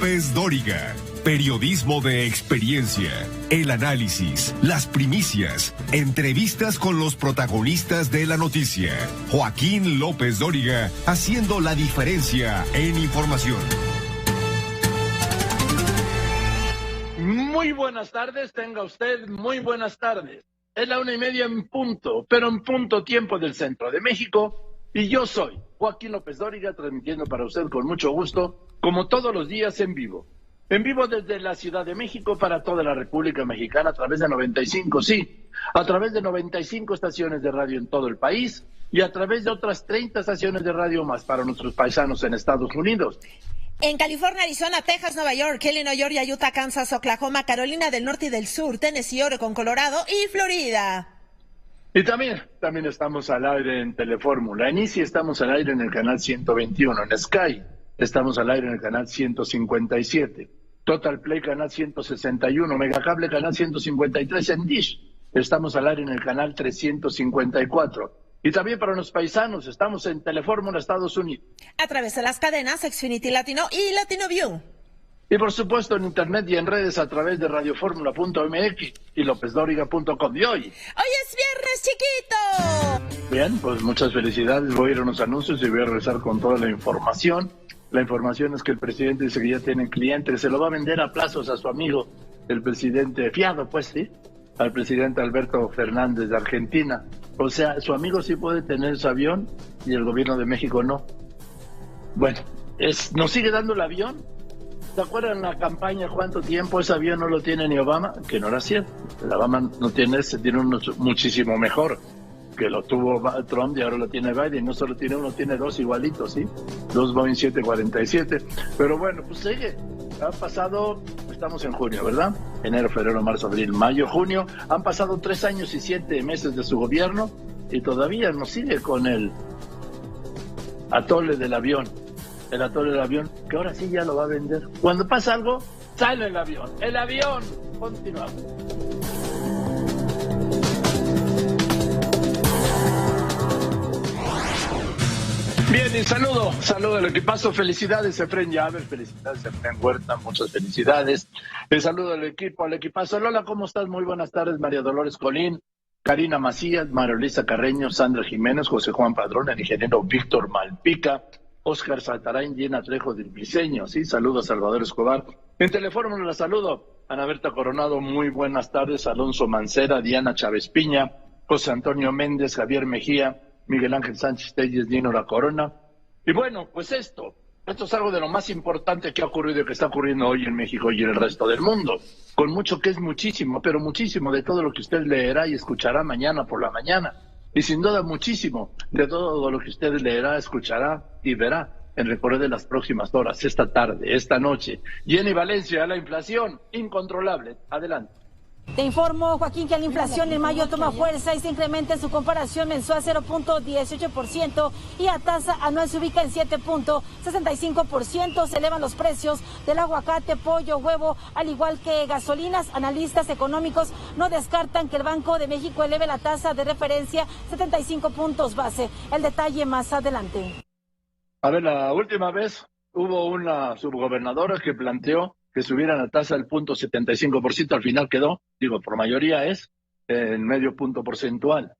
López Dóriga. Periodismo de experiencia, el análisis, las primicias, entrevistas con los protagonistas de la noticia. Joaquín López Dóriga, haciendo la diferencia en información. Muy buenas tardes, tenga usted muy buenas tardes. Es la 1:30 en punto, pero en punto tiempo del centro de México. Y yo soy Joaquín López Dóriga, transmitiendo para usted con mucho gusto, como todos los días en vivo. En vivo desde la Ciudad de México para toda la República Mexicana a través de 95, sí, a través de 95 estaciones de radio en todo el país y a través de otras 30 estaciones de radio más para nuestros paisanos en Estados Unidos. En California, Arizona, Texas, Nueva York, Illinois, Georgia, Utah, Kansas, Oklahoma, Carolina del Norte y del Sur, Tennessee, Oregon, Colorado y Florida. Y también estamos al aire en Telefórmula. En Easy estamos al aire en el canal 121. En Sky estamos al aire en el canal 157. Total Play canal 161. Megacable canal 153. En Dish estamos al aire en el canal 354. Y también para los paisanos estamos en Telefórmula Estados Unidos. A través de las cadenas Xfinity Latino y Latino View. Y por supuesto en internet y en redes a través de radioformula.mx y lopesdoriga.com. Y hoy es viernes, chiquito. Bien, pues muchas felicidades. Voy a ir a unos anuncios y voy a regresar con toda la información. La información es que el presidente dice que ya tiene clientes, se lo va a vender a plazos a su amigo, el presidente fiado, pues sí, al presidente Alberto Fernández de Argentina. O sea, su amigo sí puede tener su avión y el gobierno de México no. Bueno, ¿nos sigue dando el avión? ¿Se acuerdan la campaña cuánto tiempo ese avión no lo tiene ni Obama? Que no era cierto. El Obama no tiene ese, tiene uno muchísimo mejor, que lo tuvo Trump y ahora lo tiene Biden. No solo tiene uno, tiene dos igualitos, ¿sí? Dos Boeing 747. Pero bueno, pues sigue. Ha pasado, estamos en junio, ¿verdad? Enero, febrero, marzo, abril, mayo, junio. Han pasado 3 años y 7 meses de su gobierno y todavía nos sigue con el atole del avión. El atole del avión, que ahora sí ya lo va a vender. Cuando pasa algo, sale el avión. ¡El avión! Continuamos. Bien, y saludo al equipazo, felicidades Efren Llaves, felicidades Efren Huerta, muchas felicidades. El saludo al equipazo. Lola, ¿cómo estás? Muy buenas tardes, María Dolores Colín, Karina Macías, María Luisa Carreño, Sandra Jiménez, José Juan Padrón, el ingeniero Víctor Malpica, Óscar Saltarain, Llena Trejo del Briceño, sí, saludos a Salvador Escobar. En Telefórmula la saludo, Ana Berta Coronado, muy buenas tardes, Alonso Mancera, Diana Chávez Piña, José Antonio Méndez, Javier Mejía, Miguel Ángel Sánchez Telles, Dino La Corona. Y bueno, pues esto es algo de lo más importante que ha ocurrido y que está ocurriendo hoy en México y en el resto del mundo. Con mucho que es muchísimo, pero muchísimo de todo lo que usted leerá y escuchará mañana por la mañana. Y sin duda muchísimo de todo lo que usted leerá, escuchará y verá en el correr de las próximas horas, esta tarde, esta noche. Jenny Valencia, la inflación incontrolable. Adelante. Te informo, Joaquín, que la inflación en mayo toma fuerza y se incrementa en su comparación mensual 0.18% y a tasa anual se ubica en 7.65%. Se elevan los precios del aguacate, pollo, huevo, al igual que gasolinas. Analistas económicos no descartan que el Banco de México eleve la tasa de referencia 75 puntos base. El detalle más adelante. A ver, la última vez hubo una subgobernadora que planteó que subiera la tasa del 0.75%, al final quedó, por mayoría es en medio punto porcentual.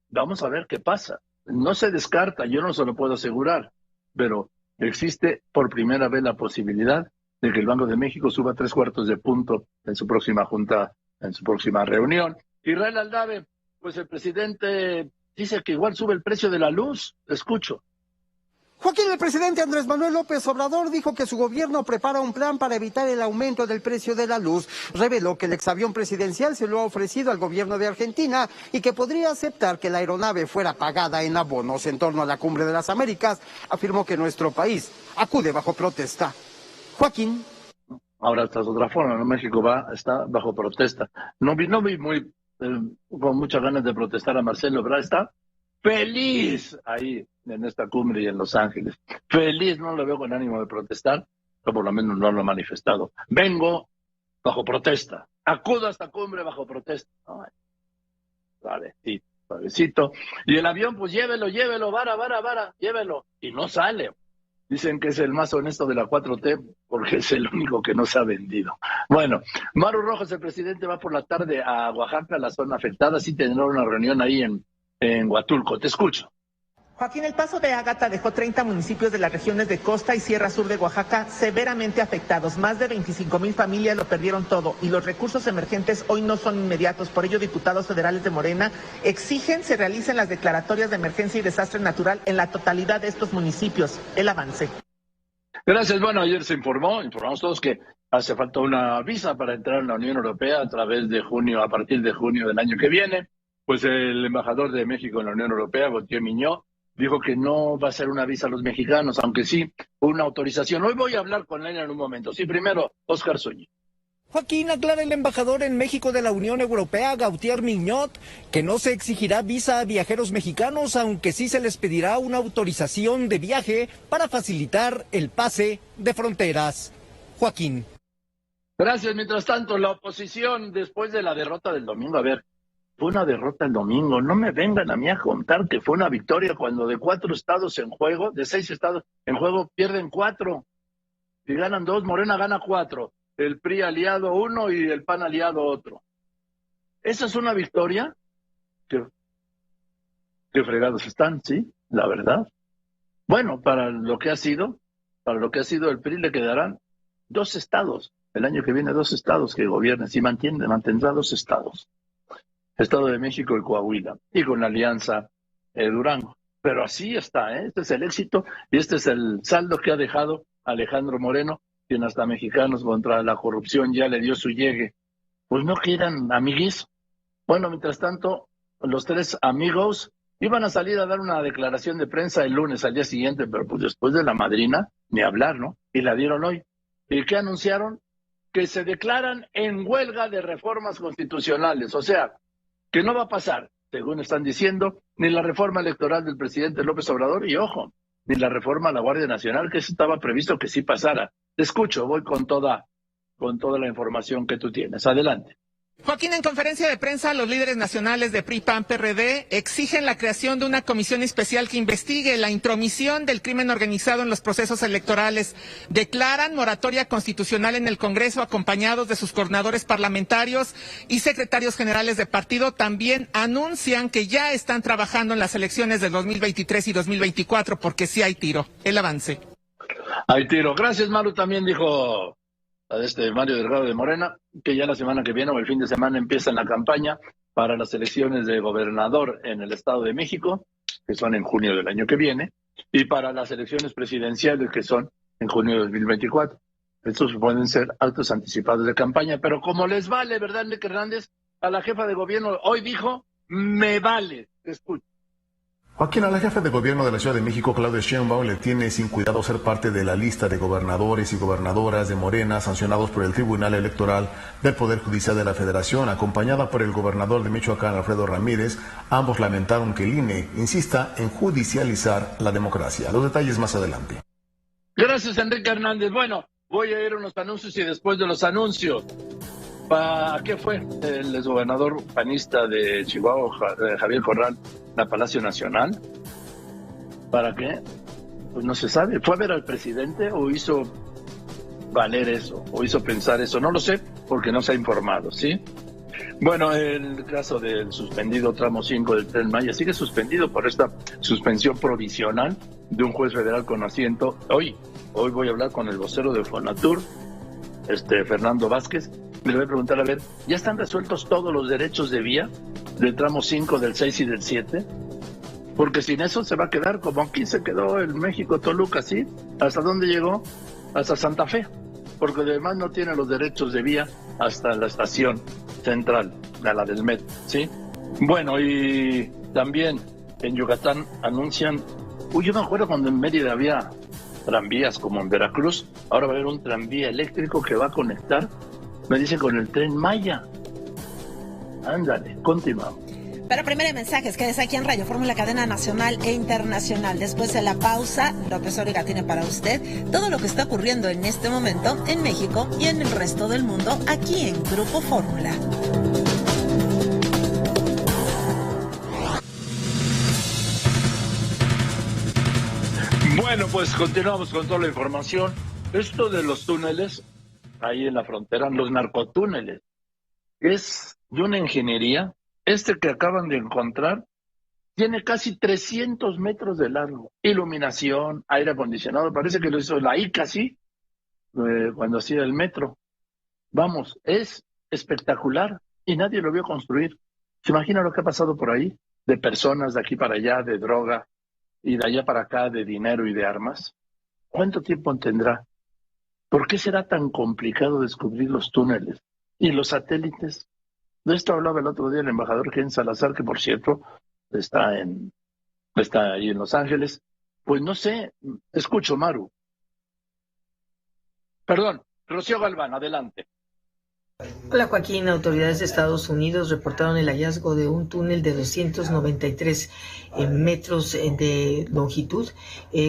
Vamos a ver qué pasa. No se descarta, yo no se lo puedo asegurar, pero existe por primera vez la posibilidad de que el Banco de México suba 3/4 de punto en su próxima junta, en su próxima reunión. Israel Aldave, pues el presidente dice que igual sube el precio de la luz. Escucho. Joaquín, el presidente Andrés Manuel López Obrador dijo que su gobierno prepara un plan para evitar el aumento del precio de la luz. Reveló que el exavión presidencial se lo ha ofrecido al gobierno de Argentina y que podría aceptar que la aeronave fuera pagada en abonos. En torno a la Cumbre de las Américas, afirmó que nuestro país acude bajo protesta. Joaquín. Ahora esta es otra forma, ¿no? México está bajo protesta. No vi muy con muchas ganas de protestar a Marcelo Ebrard, está feliz ahí en esta cumbre y en Los Ángeles. Feliz, no lo veo con ánimo de protestar, o por lo menos no lo ha manifestado. Vengo bajo protesta, acudo a esta cumbre bajo protesta. Ay, suavecito. Y el avión, pues llévelo, vara, llévelo. Y no sale. Dicen que es el más honesto de la 4T porque es el único que no se ha vendido. Bueno, Maru Rojas, el presidente, va por la tarde a Oaxaca, la zona afectada. Sí tendrá una reunión ahí en Huatulco. Te escucho. Joaquín, el paso de Ágata dejó 30 municipios de las regiones de Costa y Sierra Sur de Oaxaca severamente afectados. Más de 25,000 familias lo perdieron todo y los recursos emergentes hoy no son inmediatos. Por ello, diputados federales de Morena exigen se realicen las declaratorias de emergencia y desastre natural en la totalidad de estos municipios. El avance. Gracias. Bueno, ayer se informamos todos que hace falta una visa para entrar en la Unión Europea a partir de junio del año que viene. Pues el embajador de México en la Unión Europea, Gautier Miñó, dijo que no va a ser una visa a los mexicanos, aunque sí una autorización. Hoy voy a hablar con él en un momento. Sí, primero, Óscar Zúñiga. Joaquín, aclara el embajador en México de la Unión Europea, Gautier Miñot, que no se exigirá visa a viajeros mexicanos, aunque sí se les pedirá una autorización de viaje para facilitar el pase de fronteras. Joaquín. Gracias. Mientras tanto, la oposición, después de la derrota del domingo, fue una derrota el domingo. No me vengan a mí a contar que fue una victoria cuando de 4 estados en juego, de 6 estados en juego, pierden 4 y ganan 2. Morena gana 4. El PRI aliado 1 y el PAN aliado otro. ¿Esa es una victoria? ¿Qué fregados están? Sí, la verdad. Bueno, para lo que ha sido el PRI le quedarán 2 estados. El año que viene 2 estados que gobiernen. Si mantendrá 2 estados. Estado de México y Coahuila, y con la alianza Durango. Pero así está, ¿eh? Este es el éxito y este es el saldo que ha dejado Alejandro Moreno, quien hasta Mexicanos contra la corrupción ya le dio su llegue. Pues no quedan amiguis. Bueno, mientras tanto, los 3 amigos iban a salir a dar una declaración de prensa el lunes al día siguiente, pero pues después de la madrina, ni hablar, ¿no? Y la dieron hoy. ¿Y qué anunciaron? Que se declaran en huelga de reformas constitucionales, o sea, que no va a pasar, según están diciendo, ni la reforma electoral del presidente López Obrador, y ojo, ni la reforma a la Guardia Nacional, que eso estaba previsto que sí pasara. Te escucho, voy con toda la información que tú tienes. Adelante. Joaquín, en conferencia de prensa, los líderes nacionales de PRI, PAN, PRD exigen la creación de una comisión especial que investigue la intromisión del crimen organizado en los procesos electorales. Declaran moratoria constitucional en el Congreso, acompañados de sus coordinadores parlamentarios y secretarios generales de partido. También anuncian que ya están trabajando en las elecciones del 2023 y 2024, porque sí hay tiro. El avance. Hay tiro. Gracias, Maru. También dijo Mario Delgado de Morena, que ya la semana que viene o el fin de semana empiezan la campaña para las elecciones de gobernador en el Estado de México, que son en junio del año que viene, y para las elecciones presidenciales, que son en junio de 2024. Estos pueden ser actos anticipados de campaña, pero como les vale, ¿verdad, Enrique Hernández? A la jefa de gobierno hoy dijo, me vale. Te escucho. Joaquín, a la jefa de gobierno de la Ciudad de México, Claudia Sheinbaum, le tiene sin cuidado ser parte de la lista de gobernadores y gobernadoras de Morena sancionados por el Tribunal Electoral del Poder Judicial de la Federación, acompañada por el gobernador de Michoacán, Alfredo Ramírez. Ambos lamentaron que el INE insista en judicializar la democracia. Los detalles más adelante. Gracias, Enrique Hernández. Bueno, voy a ir a unos anuncios y después de los anuncios, ¿para qué fue el exgobernador panista de Chihuahua, Javier Corral, a Palacio Nacional? ¿Para qué? Pues no se sabe. ¿Fue a ver al presidente o hizo valer eso? ¿O hizo pensar eso? No lo sé, porque no se ha informado, ¿sí? Bueno, el caso del suspendido tramo 5 del Tren Maya sigue suspendido por esta suspensión provisional de un juez federal con asiento. Hoy voy a hablar con el vocero de Fonatur, Fernando Vázquez. Le voy a preguntar, a ver, ¿ya están resueltos todos los derechos de vía del tramo 5, del 6 y del 7? Porque sin eso se va a quedar como aquí se quedó el México-Toluca, ¿sí? ¿Hasta dónde llegó? Hasta Santa Fe, porque además no tiene los derechos de vía hasta la estación central, la del metro, ¿sí? Bueno, y también en Yucatán anuncian, yo me acuerdo cuando en Mérida había tranvías como en Veracruz, ahora va a haber un tranvía eléctrico que va a conectar, me dice, con el Tren Maya. Ándale, continuamos. Pero primero hay mensajes, quédese aquí en Radio Fórmula, cadena nacional e internacional. Después de la pausa, López Dóriga tiene para usted todo lo que está ocurriendo en este momento en México y en el resto del mundo, aquí en Grupo Fórmula. Bueno, pues continuamos con toda la información. Esto de los túneles, ahí en la frontera, los narcotúneles, es de una ingeniería. Este que acaban de encontrar tiene casi 300 metros de largo. Iluminación, aire acondicionado, parece que lo hizo la ICA, sí, cuando hacía el metro. Vamos, es espectacular y nadie lo vio construir. ¿Se imagina lo que ha pasado por ahí? De personas de aquí para allá, de droga, y de allá para acá, de dinero y de armas. ¿Cuánto tiempo tendrá? ¿Por qué será tan complicado descubrir los túneles y los satélites? De esto hablaba el otro día el embajador Ken Salazar, que por cierto está ahí en Los Ángeles. Pues no sé, escucho, Maru. Perdón, Rocío Galván, adelante. Hola Joaquín, autoridades de Estados Unidos reportaron el hallazgo de un túnel de 293 metros de longitud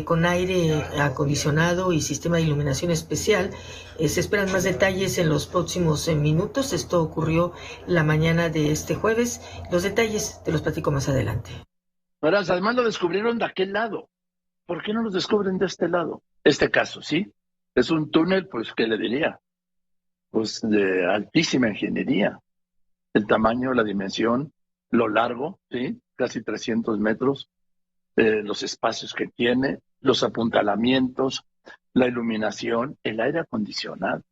con aire acondicionado y sistema de iluminación especial. Se esperan más detalles en los próximos minutos. Esto ocurrió la mañana de este jueves. Los detalles te los platico más adelante. Verás, además lo descubrieron de aquel lado. ¿Por qué no los descubren de este lado? Este caso, ¿sí? Es un túnel, pues, ¿qué le diría? Pues de altísima ingeniería. El tamaño, la dimensión, lo largo, ¿sí? Casi 300 metros, los espacios que tiene, los apuntalamientos, la iluminación, el aire acondicionado.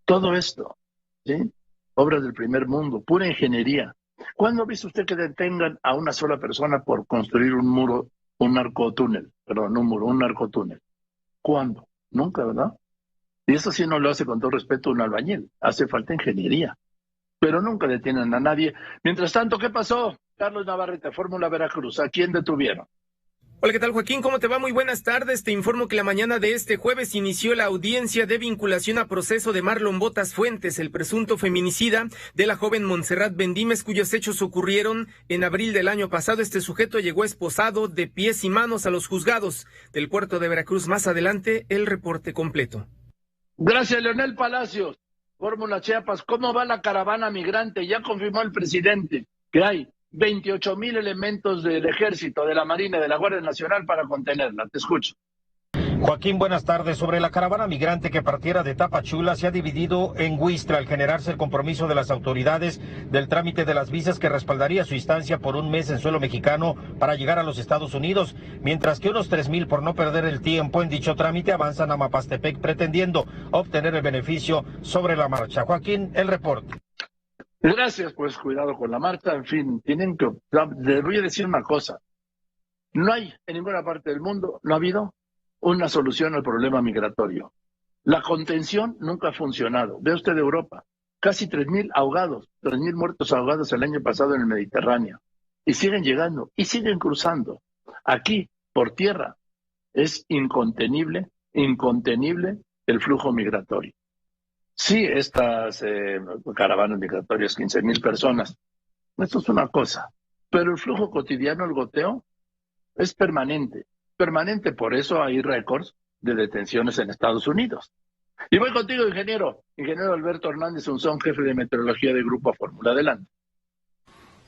Todo esto, ¿sí? Obras del primer mundo, pura ingeniería. ¿Cuándo ha visto usted que detengan a una sola persona por construir un muro, un narcotúnel? Perdón, un muro, un narcotúnel. ¿Cuándo? Nunca, ¿verdad? Y eso sí no lo hace con todo respeto un albañil. Hace falta ingeniería. Pero nunca detienen a nadie. Mientras tanto, ¿qué pasó? Carlos Navarrete, Fórmula Veracruz. ¿A quién detuvieron? Hola, ¿qué tal, Joaquín? ¿Cómo te va? Muy buenas tardes. Te informo que la mañana de este jueves inició la audiencia de vinculación a proceso de Marlon Botas Fuentes, el presunto feminicida de la joven Montserrat Bendímez, cuyos hechos ocurrieron en abril del año pasado. Este sujeto llegó esposado de pies y manos a los juzgados del puerto de Veracruz. Más adelante, el reporte completo. Gracias, Leonel Palacios. Fórmula Chiapas, ¿cómo va la caravana migrante? Ya confirmó el presidente que hay 28,000 elementos del Ejército, de la Marina, de la Guardia Nacional para contenerla. Te escucho. Joaquín, buenas tardes. Sobre la caravana migrante que partiera de Tapachula, se ha dividido en Huistla al generarse el compromiso de las autoridades del trámite de las visas que respaldaría su instancia por un mes en suelo mexicano para llegar a los Estados Unidos, mientras que unos 3,000 por no perder el tiempo en dicho trámite avanzan a Mapastepec pretendiendo obtener el beneficio sobre la marcha. Joaquín, el reporte. Gracias, pues cuidado con la marcha. En fin, tienen que... Les voy a decir una cosa. No hay en ninguna parte del mundo, no ha habido una solución al problema migratorio. La contención nunca ha funcionado. Ve usted Europa, casi 3,000 ahogados, 3,000 muertos ahogados el año pasado en el Mediterráneo. Y siguen llegando, y siguen cruzando. Aquí, por tierra, es incontenible el flujo migratorio. Sí, estas caravanas migratorias, 15,000 personas, esto es una cosa. Pero el flujo cotidiano, el goteo, es permanente. Permanente, por eso hay récords de detenciones en Estados Unidos. Y voy contigo, ingeniero Alberto Hernández Unzón, jefe de meteorología de Grupo Fórmula. Adelante.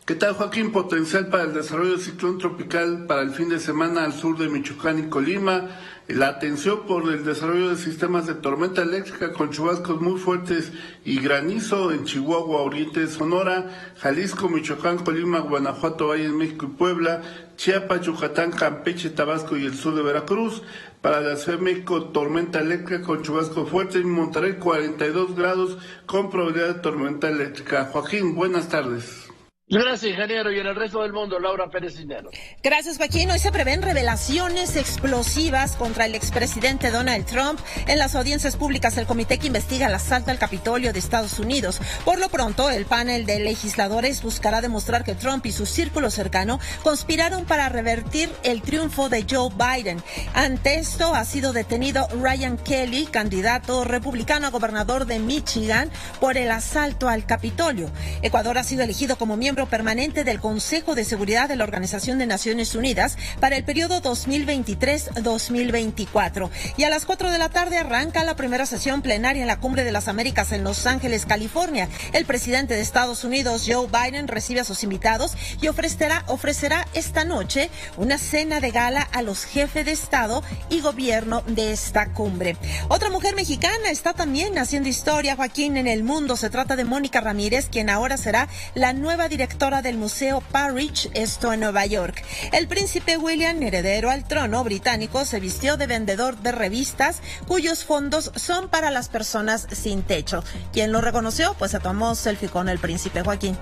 ¿Qué tal, Joaquín? Potencial para el desarrollo del ciclón tropical para el fin de semana al sur de Michoacán y Colima. La atención por el desarrollo de sistemas de tormenta eléctrica con chubascos muy fuertes y granizo en Chihuahua, Oriente de Sonora, Jalisco, Michoacán, Colima, Guanajuato, Valle de México y Puebla, Chiapas, Yucatán, Campeche, Tabasco y el sur de Veracruz. Para la Ciudad de México, tormenta eléctrica con chubasco fuerte. En Monterrey, 42 grados con probabilidad de tormenta eléctrica. Joaquín, buenas tardes. Gracias, ingeniero. Y en el resto del mundo, Laura Pérez Cisneros. Gracias, Joaquín. Hoy se prevén revelaciones explosivas contra el expresidente Donald Trump en las audiencias públicas del comité que investiga el asalto al Capitolio de Estados Unidos. Por lo pronto, el panel de legisladores buscará demostrar que Trump y su círculo cercano conspiraron para revertir el triunfo de Joe Biden. Ante esto, ha sido detenido Ryan Kelly, candidato republicano a gobernador de Michigan, por el asalto al Capitolio. Ecuador ha sido elegido como miembro miembro permanente del Consejo de Seguridad de la Organización de Naciones Unidas para el periodo 2023-2024. Y a las 4 de la tarde arranca la primera sesión plenaria en la Cumbre de las Américas en Los Ángeles, California. El presidente de Estados Unidos, Joe Biden, recibe a sus invitados y ofrecerá esta noche una cena de gala a los jefes de Estado y gobierno de esta cumbre. Otra mujer mexicana está también haciendo historia, Joaquín, en el mundo. Se trata de Mónica Ramírez, quien ahora será la nueva directora del Museo Parrish, esto en Nueva York. El príncipe William, heredero al trono británico, se vistió de vendedor de revistas cuyos fondos son para las personas sin techo. ¿Quién lo reconoció? Pues se tomó selfie con el príncipe, Joaquín.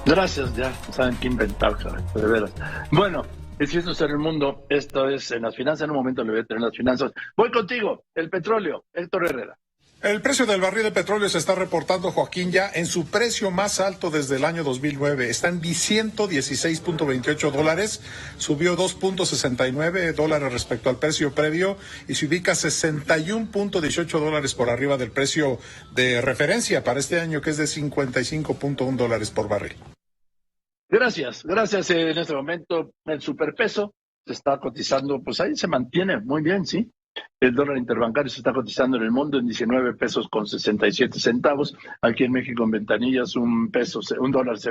Gracias, ya saben qué inventar, de veras. Bueno, si esto es en el mundo, esto es en las finanzas. En un momento le voy a tener las finanzas. Voy contigo, el petróleo, Héctor Herrera. El precio del barril de petróleo se está reportando, Joaquín, ya en su precio más alto desde el año 2009. Está en $116.28, subió $2.69 respecto al precio previo y se ubica $61.18 por arriba del precio de referencia para este año, que es de $55.1 por barril. Gracias. En este momento el superpeso se está cotizando, pues ahí se mantiene muy bien, ¿sí? El dólar interbancario se está cotizando en el mundo en 19 pesos con 67 centavos. Aquí en México, en ventanillas, un dólar se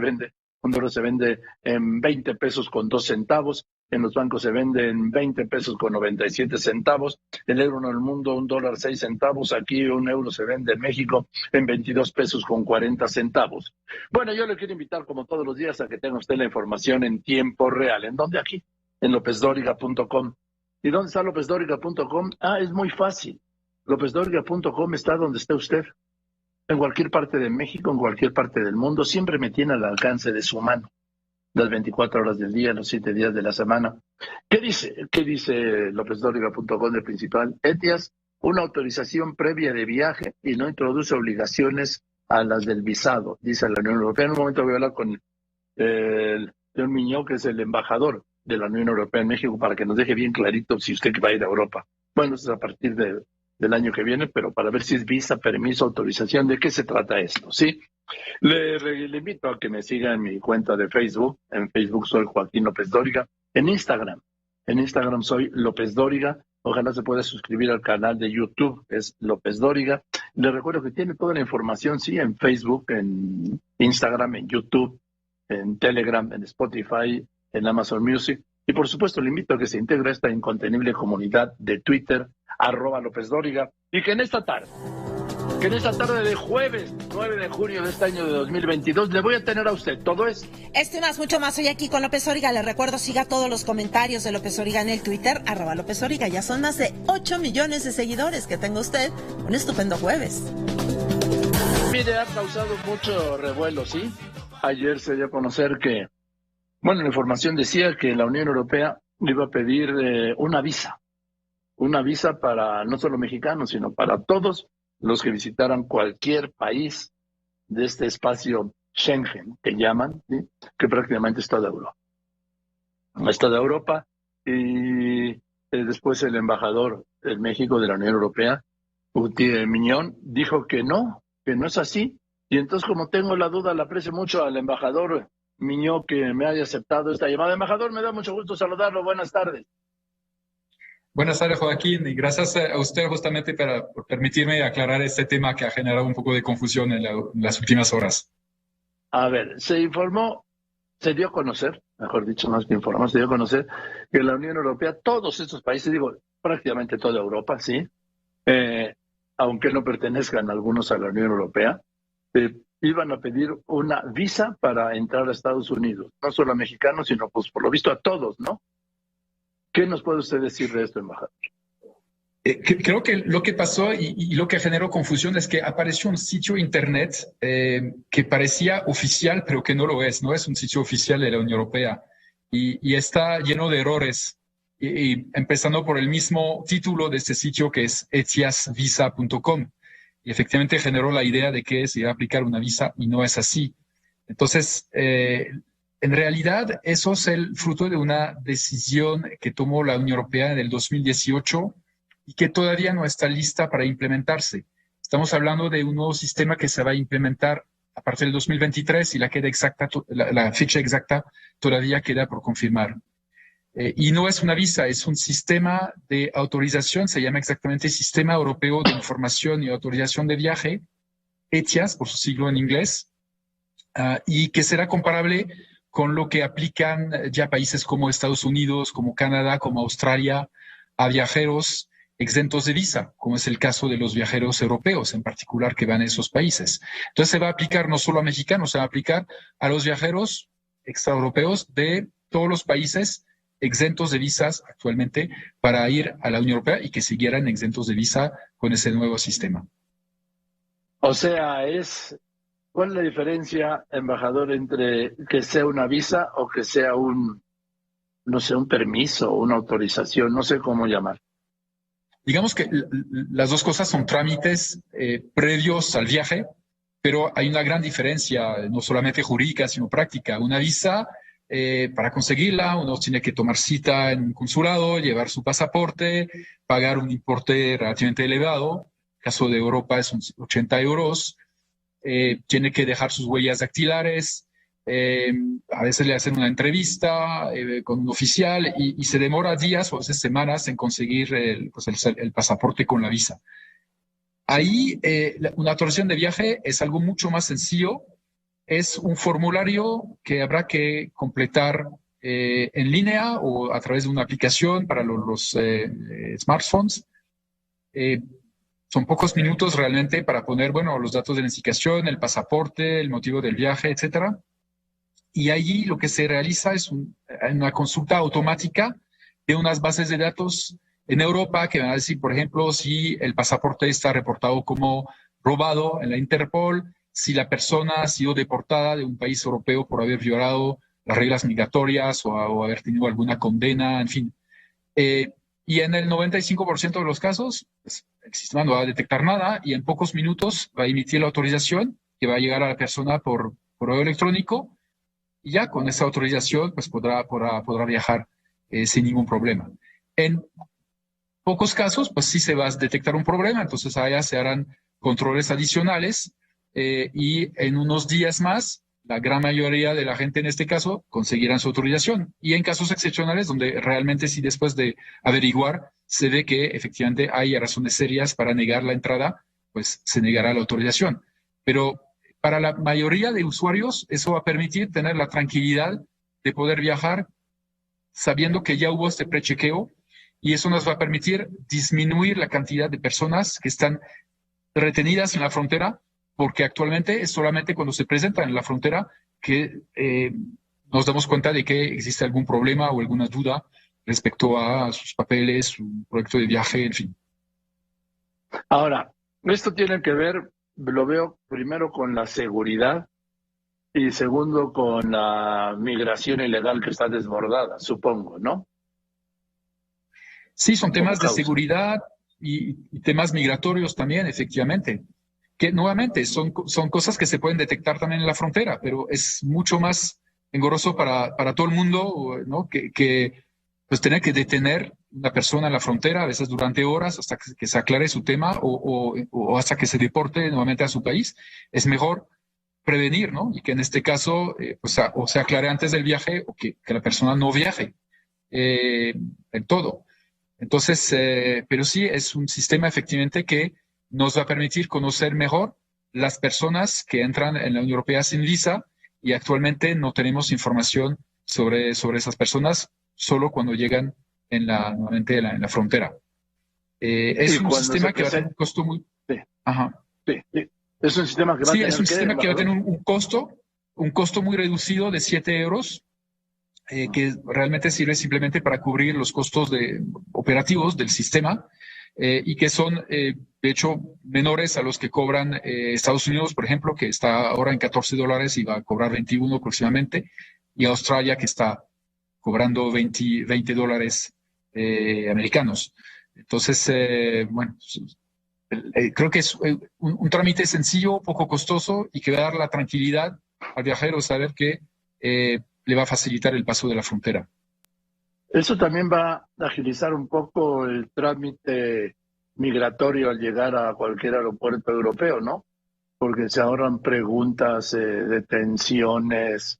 vende en 20 pesos con 2 centavos. En los bancos se vende en 20 pesos con 97 centavos. El euro en el mundo, $1.06 centavos. Aquí un euro se vende en México en 22 pesos con 40 centavos. Bueno, yo le quiero invitar, como todos los días, a que tenga usted la información en tiempo real. ¿En dónde? Aquí, en lopesdoriga.com. ¿Y dónde está lopesdoriga.com? Es muy fácil. lopesdoriga.com está donde esté usted. En cualquier parte de México, en cualquier parte del mundo, siempre me tiene al alcance de su mano. Las 24 horas del día, los 7 días de la semana. ¿Qué dice lopesdoriga.com del principal? ETIAS, una autorización previa de viaje y no introduce obligaciones a las del visado, dice la Unión Europea. En un momento voy a hablar con León Miñó, que es el embajador de la Unión Europea en México, para que nos deje bien clarito si usted va a ir a Europa. Bueno, eso es a partir del año que viene, pero para ver si es visa, permiso, autorización, ¿de qué se trata esto? ¿Sí? Le invito a que me siga en mi cuenta de Facebook. En Facebook soy Joaquín López Dóriga. En Instagram soy López Dóriga. Ojalá se pueda suscribir al canal de YouTube, es López Dóriga. Le recuerdo que tiene toda la información, sí, en Facebook, en Instagram, en YouTube, en Telegram, en Spotify, en Amazon Music. Y por supuesto le invito a que se integre a esta incontenible comunidad de Twitter, @LópezDóriga, y que en esta tarde de jueves 9 de junio de este año de 2022 le voy a tener a usted. Todo es esto y más, mucho más hoy aquí con López Dóriga. Le recuerdo, siga todos los comentarios de López Dóriga en el Twitter, @López Dóriga. Ya son más de 8 millones de seguidores. Que tenga usted un estupendo jueves. Mire, ha causado mucho revuelo, ¿sí? Ayer se dio a conocer que, bueno, la información decía que la Unión Europea iba a pedir una visa para no solo mexicanos, sino para todos los que visitaran cualquier país de este espacio Schengen, que llaman, ¿sí? Que prácticamente está de Europa. Está de Europa, y después el embajador en México de la Unión Europea, Miñón, dijo que no es así. Y entonces, como tengo la duda, le aprecio mucho al embajador Miñón que me haya aceptado esta llamada. Embajador, me da mucho gusto saludarlo. Buenas tardes. Buenas tardes, Joaquín, y gracias a usted justamente por permitirme aclarar este tema que ha generado un poco de confusión en las últimas horas. A ver, se dio a conocer, mejor dicho, más que informó, se dio a conocer que la Unión Europea, todos estos países, digo, prácticamente toda Europa, sí, aunque no pertenezcan algunos a la Unión Europea, iban a pedir una visa para entrar a Estados Unidos, no solo a mexicanos, sino pues por lo visto a todos, ¿no? ¿Qué nos puede usted decir de esto, embajador? Creo que lo que pasó y lo que generó confusión es que apareció un sitio internet que parecía oficial, pero que no lo es. No es un sitio oficial de la Unión Europea y está lleno de errores. Y empezando por el mismo título de este sitio, que es etiasvisa.com. Y efectivamente generó la idea de que se iba a aplicar una visa y no es así. Entonces, en realidad, eso es el fruto de una decisión que tomó la Unión Europea en el 2018 y que todavía no está lista para implementarse. Estamos hablando de un nuevo sistema que se va a implementar a partir del 2023 y la fecha exacta todavía queda por confirmar. Y no es una visa, es un sistema de autorización, se llama exactamente Sistema Europeo de Información y Autorización de Viaje, ETIAS, por su siglo en inglés, y que será comparable con lo que aplican ya países como Estados Unidos, como Canadá, como Australia, a viajeros exentos de visa, como es el caso de los viajeros europeos en particular que van a esos países. Entonces se va a aplicar no solo a mexicanos, se va a aplicar a los viajeros extraeuropeos de todos los países exentos de visas actualmente para ir a la Unión Europea y que siguieran exentos de visa con ese nuevo sistema. O sea, ¿cuál es la diferencia, embajador, entre que sea una visa o que sea un permiso o una autorización? No sé cómo llamar. Digamos que las dos cosas son trámites previos al viaje, pero hay una gran diferencia, no solamente jurídica, sino práctica. Una visa, para conseguirla, uno tiene que tomar cita en un consulado, llevar su pasaporte, pagar un importe relativamente elevado. En el caso de Europa es 80 euros. Tiene que dejar sus huellas dactilares. A veces le hacen una entrevista con un oficial y se demora días o a veces semanas en conseguir el pasaporte con la visa. Ahí una autorización de viaje es algo mucho más sencillo. Es un formulario que habrá que completar en línea o a través de una aplicación para los smartphones. Son pocos minutos realmente para poner, los datos de identificación, el pasaporte, el motivo del viaje, etcétera. Y allí lo que se realiza es una consulta automática de unas bases de datos en Europa que van a decir, por ejemplo, si el pasaporte está reportado como robado en la Interpol, si la persona ha sido deportada de un país europeo por haber violado las reglas migratorias o haber tenido alguna condena, en fin. Y en el 95% de los casos, el sistema no va a detectar nada y en pocos minutos va a emitir la autorización que va a llegar a la persona por correo electrónico. Y ya con esa autorización pues podrá viajar sin ningún problema. En pocos casos pues sí se va a detectar un problema, entonces allá se harán controles adicionales y en unos días más la gran mayoría de la gente en este caso conseguirán su autorización. Y en casos excepcionales donde realmente sí después de averiguar se ve que efectivamente hay razones serias para negar la entrada, pues se negará la autorización. Pero para la mayoría de usuarios, eso va a permitir tener la tranquilidad de poder viajar sabiendo que ya hubo este prechequeo y eso nos va a permitir disminuir la cantidad de personas que están retenidas en la frontera, porque actualmente es solamente cuando se presentan en la frontera que nos damos cuenta de que existe algún problema o alguna duda respecto a sus papeles, su proyecto de viaje, en fin. Ahora, esto tiene que ver, lo veo primero con la seguridad y segundo con la migración ilegal que está desbordada, supongo, ¿no? Sí, son temas de seguridad y temas migratorios también, efectivamente. Que nuevamente son cosas que se pueden detectar también en la frontera, pero es mucho más engorroso para todo el mundo, ¿no? Que pues tener que detener una persona en la frontera, a veces durante horas, hasta que se aclare su tema o hasta que se deporte nuevamente a su país. Es mejor prevenir, ¿no? Y que en este caso o se aclare antes del viaje o que la persona no viaje del todo. Entonces, pero sí es un sistema efectivamente que nos va a permitir conocer mejor las personas que entran en la Unión Europea sin visa y actualmente no tenemos información sobre esas personas solo cuando llegan nuevamente en la frontera. Es un sistema que va a tener un costo muy... Sí. Ajá. Sí. Es un sistema que va a tener... Sí, es un sistema que va a tener un costo muy reducido de 7 euros, que realmente sirve simplemente para cubrir los costos operativos del sistema, y que son, de hecho, menores a los que cobran Estados Unidos, por ejemplo, que está ahora en $14 y va a cobrar 21 próximamente, y Australia, que está cobrando $20 americanos. Entonces, creo que es un trámite sencillo, poco costoso y que va a dar la tranquilidad al viajero saber que le va a facilitar el paso de la frontera. Eso también va a agilizar un poco el trámite migratorio al llegar a cualquier aeropuerto europeo, ¿no? porque se ahorran preguntas, detenciones,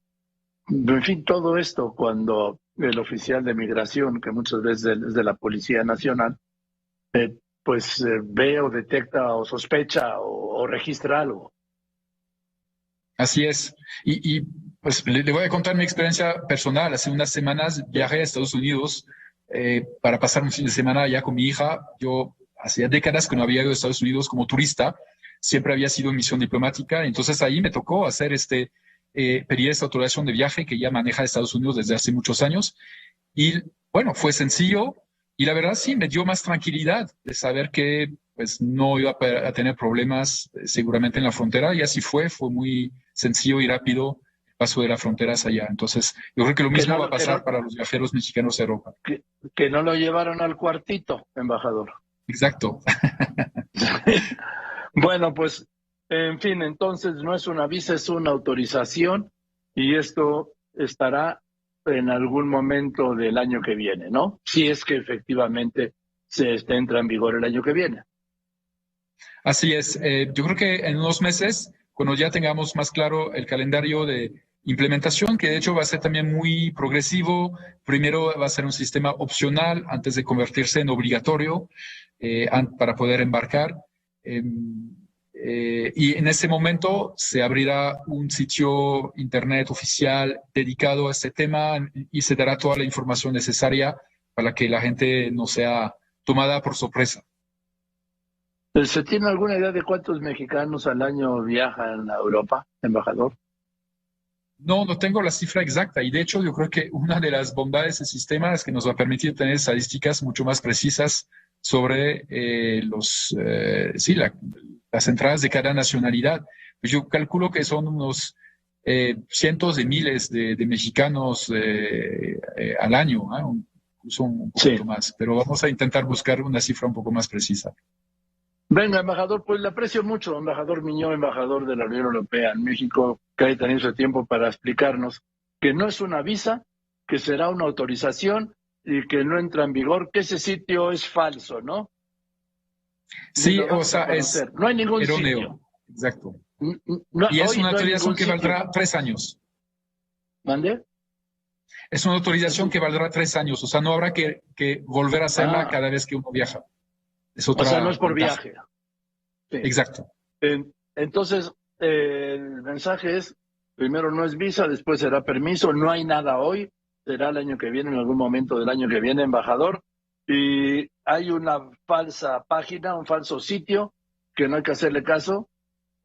en fin, todo esto cuando el oficial de migración, que muchas veces es de la Policía Nacional, ve o detecta o sospecha o registra algo. Así es. Y pues le voy a contar mi experiencia personal. Hace unas semanas viajé a Estados Unidos para pasar un fin de semana allá con mi hija. Yo hacía décadas que no había ido a Estados Unidos como turista. Siempre había sido en misión diplomática. Entonces ahí me tocó hacer pedir esta autorización de viaje que ya maneja Estados Unidos desde hace muchos años. Y bueno, fue sencillo. Y la verdad sí, me dio más tranquilidad de saber que pues no iba a tener problemas seguramente en la frontera. Y así fue muy sencillo y rápido el paso de las fronteras allá. Entonces, yo creo que lo mismo va a pasar para los viajeros mexicanos a Europa. Que no lo llevaron al cuartito, embajador. Exacto. Bueno, pues, en fin, entonces no es una visa, es una autorización y esto estará en algún momento del año que viene, ¿no? Si es que efectivamente entra en vigor el año que viene. Así es. Yo creo que en unos meses, cuando ya tengamos más claro el calendario de implementación, que de hecho va a ser también muy progresivo, primero va a ser un sistema opcional antes de convertirse en obligatorio para poder embarcar. Y en ese momento se abrirá un sitio internet oficial dedicado a este tema y se dará toda la información necesaria para que la gente no sea tomada por sorpresa. ¿Se tiene alguna idea de cuántos mexicanos al año viajan a Europa, embajador? No tengo la cifra exacta y de hecho yo creo que una de las bondades del sistema es que nos va a permitir tener estadísticas mucho más precisas sobre las entradas de cada nacionalidad. Pues yo calculo que son unos cientos de miles de mexicanos al año, incluso un poquito más, pero vamos a intentar buscar una cifra un poco más precisa. Venga, embajador, pues le aprecio mucho, embajador Miñó, embajador de la Unión Europea en México, que haya tenido ese tiempo para explicarnos que no es una visa, que será una autorización y que no entra en vigor, que ese sitio es falso, ¿no? Sí, o sea, no hay ningún erróneo. sitio. Exacto. Y es una autorización que valdrá 3 años. ¿Mande? Es una autorización que valdrá 3 años, o sea, no habrá que volver a hacerla cada vez que uno viaja. Es otra, o sea, no es por viaje. Sí. Exacto. Entonces, el mensaje es, primero no es visa, después será permiso, no hay nada hoy, será el año que viene, en algún momento del año que viene, embajador, y hay una falsa página, un falso sitio, que no hay que hacerle caso,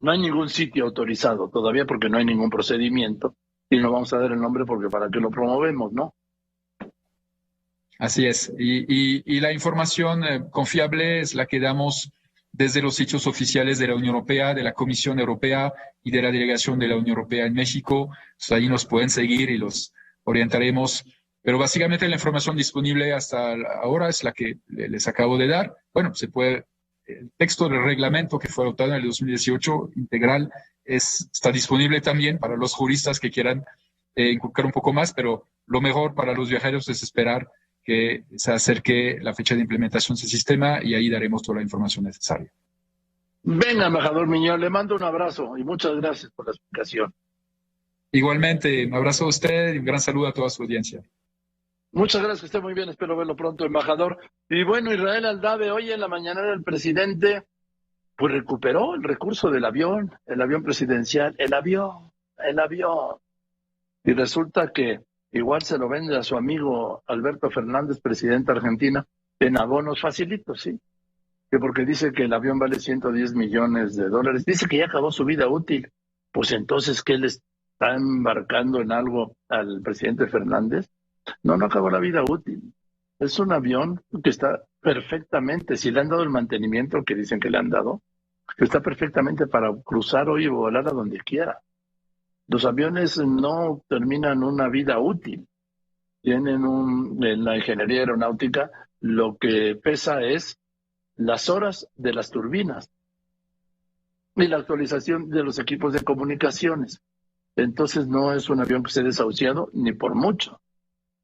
no hay ningún sitio autorizado todavía porque no hay ningún procedimiento, y no vamos a dar el nombre porque para qué lo promovemos, ¿no? Así es, y la información confiable es la que damos desde los sitios oficiales de la Unión Europea, de la Comisión Europea y de la Delegación de la Unión Europea en México. Entonces, ahí nos pueden seguir y los orientaremos. Pero básicamente la información disponible hasta ahora es la que les acabo de dar. Bueno, el texto del reglamento que fue adoptado en el 2018 integral está disponible también para los juristas que quieran inculcar un poco más, pero lo mejor para los viajeros es esperar que se acerque la fecha de implementación del sistema y ahí daremos toda la información necesaria. Venga, embajador Miñón, le mando un abrazo y muchas gracias por la explicación. Igualmente, un abrazo a usted y un gran saludo a toda su audiencia. Muchas gracias, que esté muy bien, espero verlo pronto, embajador. Y bueno, Israel Aldave, hoy en la mañana el presidente pues recuperó el recurso del avión, el avión presidencial, el avión. Y resulta que igual se lo vende a su amigo Alberto Fernández, presidente de Argentina, en abonos facilitos, ¿sí? Que porque dice que el avión vale $110 millones. Dice que ya acabó su vida útil. Pues entonces, ¿qué le está embarcando en algo al presidente Fernández? No acabó la vida útil. Es un avión que está perfectamente, si le han dado el mantenimiento que dicen que le han dado, está perfectamente para cruzar hoy y volar a donde quiera. Los aviones no terminan una vida útil. Tienen en la ingeniería aeronáutica, lo que pesa es las horas de las turbinas y la actualización de los equipos de comunicaciones. Entonces no es un avión que esté desahuciado ni por mucho.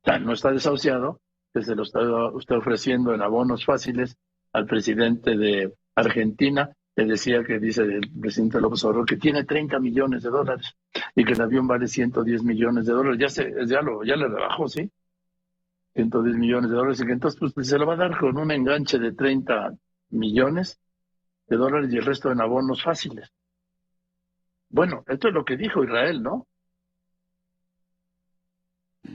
O sea, no está desahuciado, que se lo está usted ofreciendo en abonos fáciles al presidente de Argentina decía que dice el presidente López Obrador que tiene 30 millones de dólares y que el avión vale 110 millones de dólares. Ya le rebajó, ¿sí? 110 millones de dólares, y que entonces pues, se lo va a dar con un enganche de 30 millones de dólares y el resto en abonos fáciles. Bueno, esto es lo que dijo Israel, ¿no?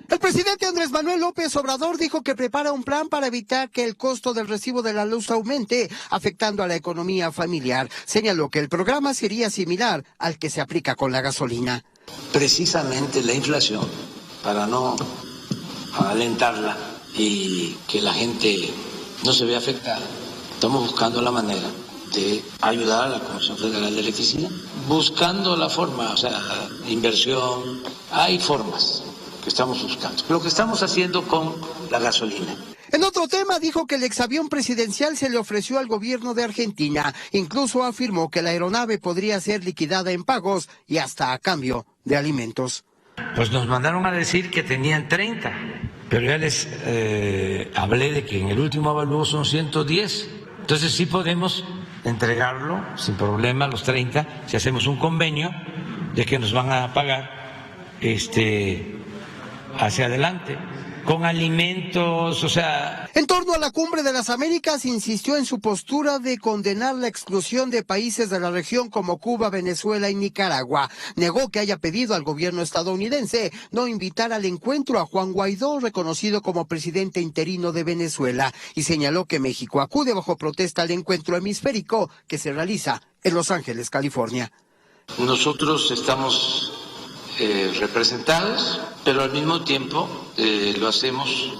El presidente Andrés Manuel López Obrador dijo que prepara un plan para evitar que el costo del recibo de la luz aumente, afectando a la economía familiar. Señaló que el programa sería similar al que se aplica con la gasolina. Precisamente la inflación, para no alentarla y que la gente no se vea afectada, estamos buscando la manera de ayudar a la Comisión Federal de Electricidad, buscando la forma, o sea, inversión, hay formas que estamos buscando. Lo que estamos haciendo con la gasolina. En otro tema, dijo que el exavión presidencial se le ofreció al gobierno de Argentina. Incluso afirmó que la aeronave podría ser liquidada en pagos y hasta a cambio de alimentos. Pues nos mandaron a decir que tenían 30, pero ya les hablé de que en el último avalúo son 110. Entonces sí podemos entregarlo sin problema, los 30, si hacemos un convenio de que nos van a pagar hacia adelante, con alimentos, o sea... En torno a la Cumbre de las Américas, insistió en su postura de condenar la exclusión de países de la región como Cuba, Venezuela y Nicaragua. Negó que haya pedido al gobierno estadounidense no invitar al encuentro a Juan Guaidó, reconocido como presidente interino de Venezuela, y señaló que México acude bajo protesta al encuentro hemisférico que se realiza en Los Ángeles, California. Nosotros estamos representados, pero al mismo tiempo lo hacemos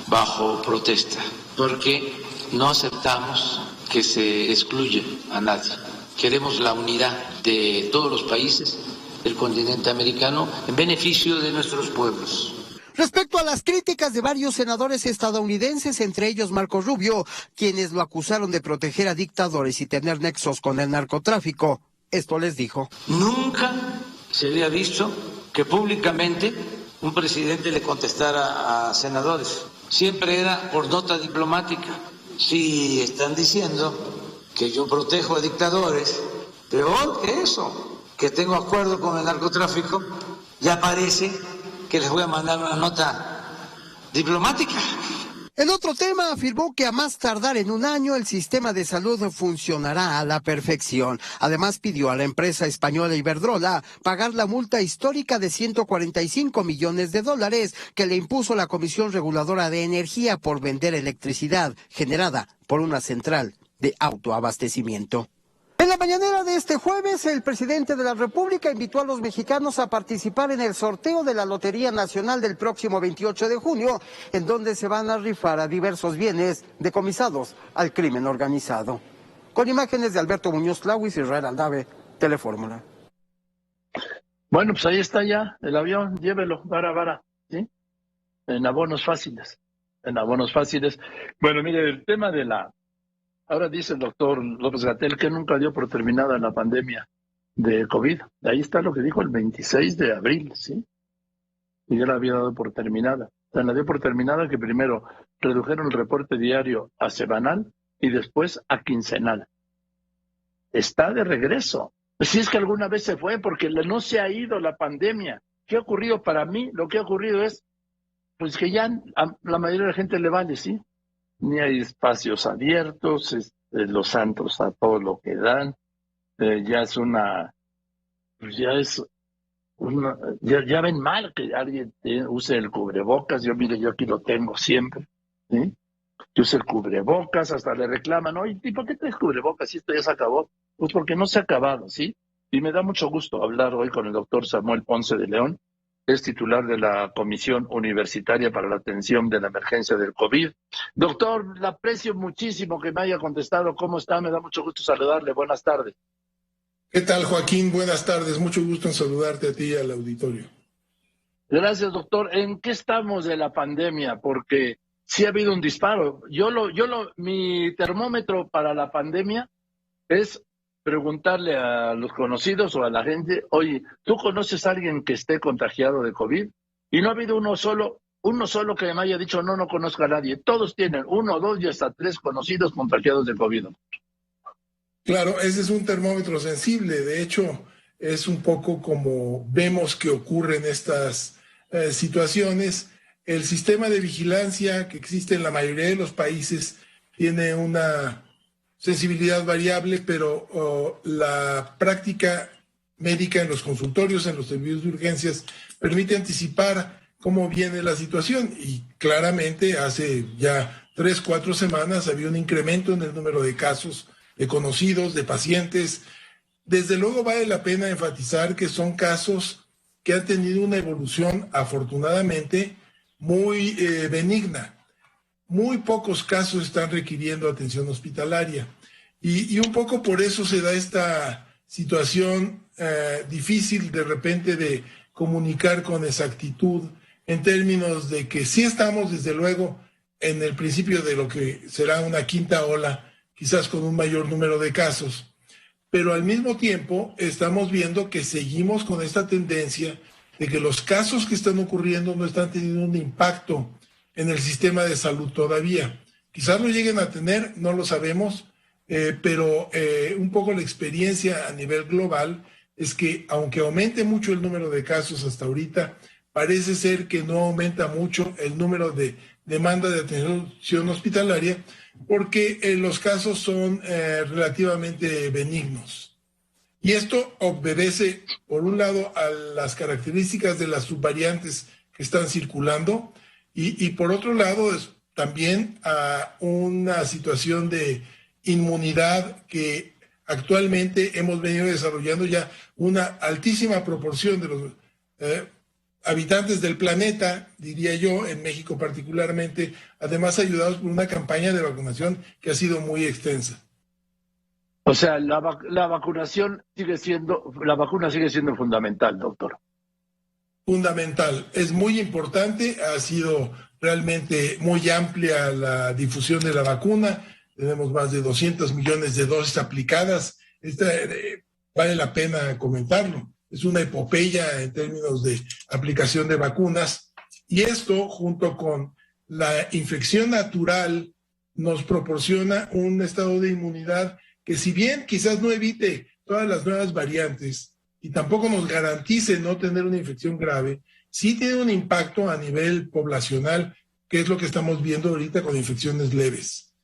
bajo protesta, porque no aceptamos que se excluya a nadie. Queremos la unidad de todos los países del continente americano en beneficio de nuestros pueblos. Respecto a las críticas de varios senadores estadounidenses, entre ellos Marco Rubio, quienes lo acusaron de proteger a dictadores y tener nexos con el narcotráfico, esto les dijo: Nunca se había visto que públicamente un presidente le contestara a senadores. Siempre era por nota diplomática. Si están diciendo que yo protejo a dictadores, peor que eso, que tengo acuerdo con el narcotráfico, ya parece que les voy a mandar una nota diplomática. En otro tema, afirmó que a más tardar en un año el sistema de salud funcionará a la perfección. Además, pidió a la empresa española Iberdrola pagar la multa histórica de 145 millones de dólares que le impuso la Comisión Reguladora de Energía por vender electricidad generada por una central de autoabastecimiento. En la mañanera de este jueves, el presidente de la República invitó a los mexicanos a participar en el sorteo de la Lotería Nacional del próximo 28 de junio, en donde se van a rifar a diversos bienes decomisados al crimen organizado. Con imágenes de Alberto Muñoz Clauis y Israel Aldave, Telefórmula. Bueno, pues ahí está ya el avión, llévelo, vara, ¿sí? En abonos fáciles, Bueno, mire, el tema de la... Ahora dice el doctor López-Gatell que nunca dio por terminada la pandemia de COVID. Ahí está lo que dijo el 26 de abril, ¿sí? Y ya la había dado por terminada. O sea, la dio por terminada que primero redujeron el reporte diario a semanal y después a quincenal. Está de regreso. Si es que alguna vez se fue, porque no se ha ido la pandemia. ¿Qué ha ocurrido para mí? Lo que ha ocurrido es pues que ya a la mayoría de la gente le vale, ¿sí? Ni hay espacios abiertos, los antros a todo lo que dan, ya ven mal que alguien use el cubrebocas. Yo aquí lo tengo siempre, ¿sí? Yo uso el cubrebocas, hasta le reclaman, oye, ¿y por qué traes cubrebocas si esto ya se acabó? Pues porque no se ha acabado, ¿sí? Y me da mucho gusto hablar hoy con el doctor Samuel Ponce de León. Es titular de la Comisión Universitaria para la Atención de la Emergencia del COVID. Doctor, le aprecio muchísimo que me haya contestado. ¿Cómo está? Me da mucho gusto saludarle. Buenas tardes. ¿Qué tal, Joaquín? Buenas tardes. Mucho gusto en saludarte a ti y al auditorio. Gracias, doctor. ¿En qué estamos de la pandemia? Porque sí ha habido un disparo. Mi termómetro para la pandemia es preguntarle a los conocidos o a la gente, oye, ¿tú conoces a alguien que esté contagiado de COVID? Y no ha habido uno solo que me haya dicho, no conozco a nadie. Todos tienen 1, 2 y hasta 3 conocidos contagiados de COVID. Claro, ese es un termómetro sensible. De hecho, es un poco como vemos que ocurren estas situaciones. El sistema de vigilancia que existe en la mayoría de los países tiene una sensibilidad variable, pero la práctica médica en los consultorios, en los servicios de urgencias, permite anticipar cómo viene la situación. Y claramente hace ya 3-4 semanas había un incremento en el número de casos de conocidos, de pacientes. Desde luego vale la pena enfatizar que son casos que han tenido una evolución afortunadamente muy benigna. Muy pocos casos están requiriendo atención hospitalaria y un poco por eso se da esta situación difícil de repente de comunicar con exactitud en términos de que sí estamos desde luego en el principio de lo que será una quinta ola, quizás con un mayor número de casos, pero al mismo tiempo estamos viendo que seguimos con esta tendencia de que los casos que están ocurriendo no están teniendo un impacto en el sistema de salud todavía. Quizás lo lleguen a tener, no lo sabemos, pero un poco la experiencia a nivel global es que aunque aumente mucho el número de casos hasta ahorita, parece ser que no aumenta mucho el número de demanda de atención hospitalaria porque los casos son relativamente benignos. Y esto obedece, por un lado, a las características de las subvariantes que están circulando y por otro lado, también a una situación de inmunidad que actualmente hemos venido desarrollando ya una altísima proporción de los habitantes del planeta, diría yo, en México particularmente, además ayudados por una campaña de vacunación que ha sido muy extensa. O sea, la vacuna sigue siendo fundamental, doctor. Fundamental, es muy importante, ha sido realmente muy amplia la difusión de la vacuna, tenemos más de 200 millones de dosis aplicadas, vale la pena comentarlo. Es una epopeya en términos de aplicación de vacunas y esto junto con la infección natural nos proporciona un estado de inmunidad que si bien quizás no evite todas las nuevas variantes y tampoco nos garantice no tener una infección grave, sí tiene un impacto a nivel poblacional, que es lo que estamos viendo ahorita con infecciones leves.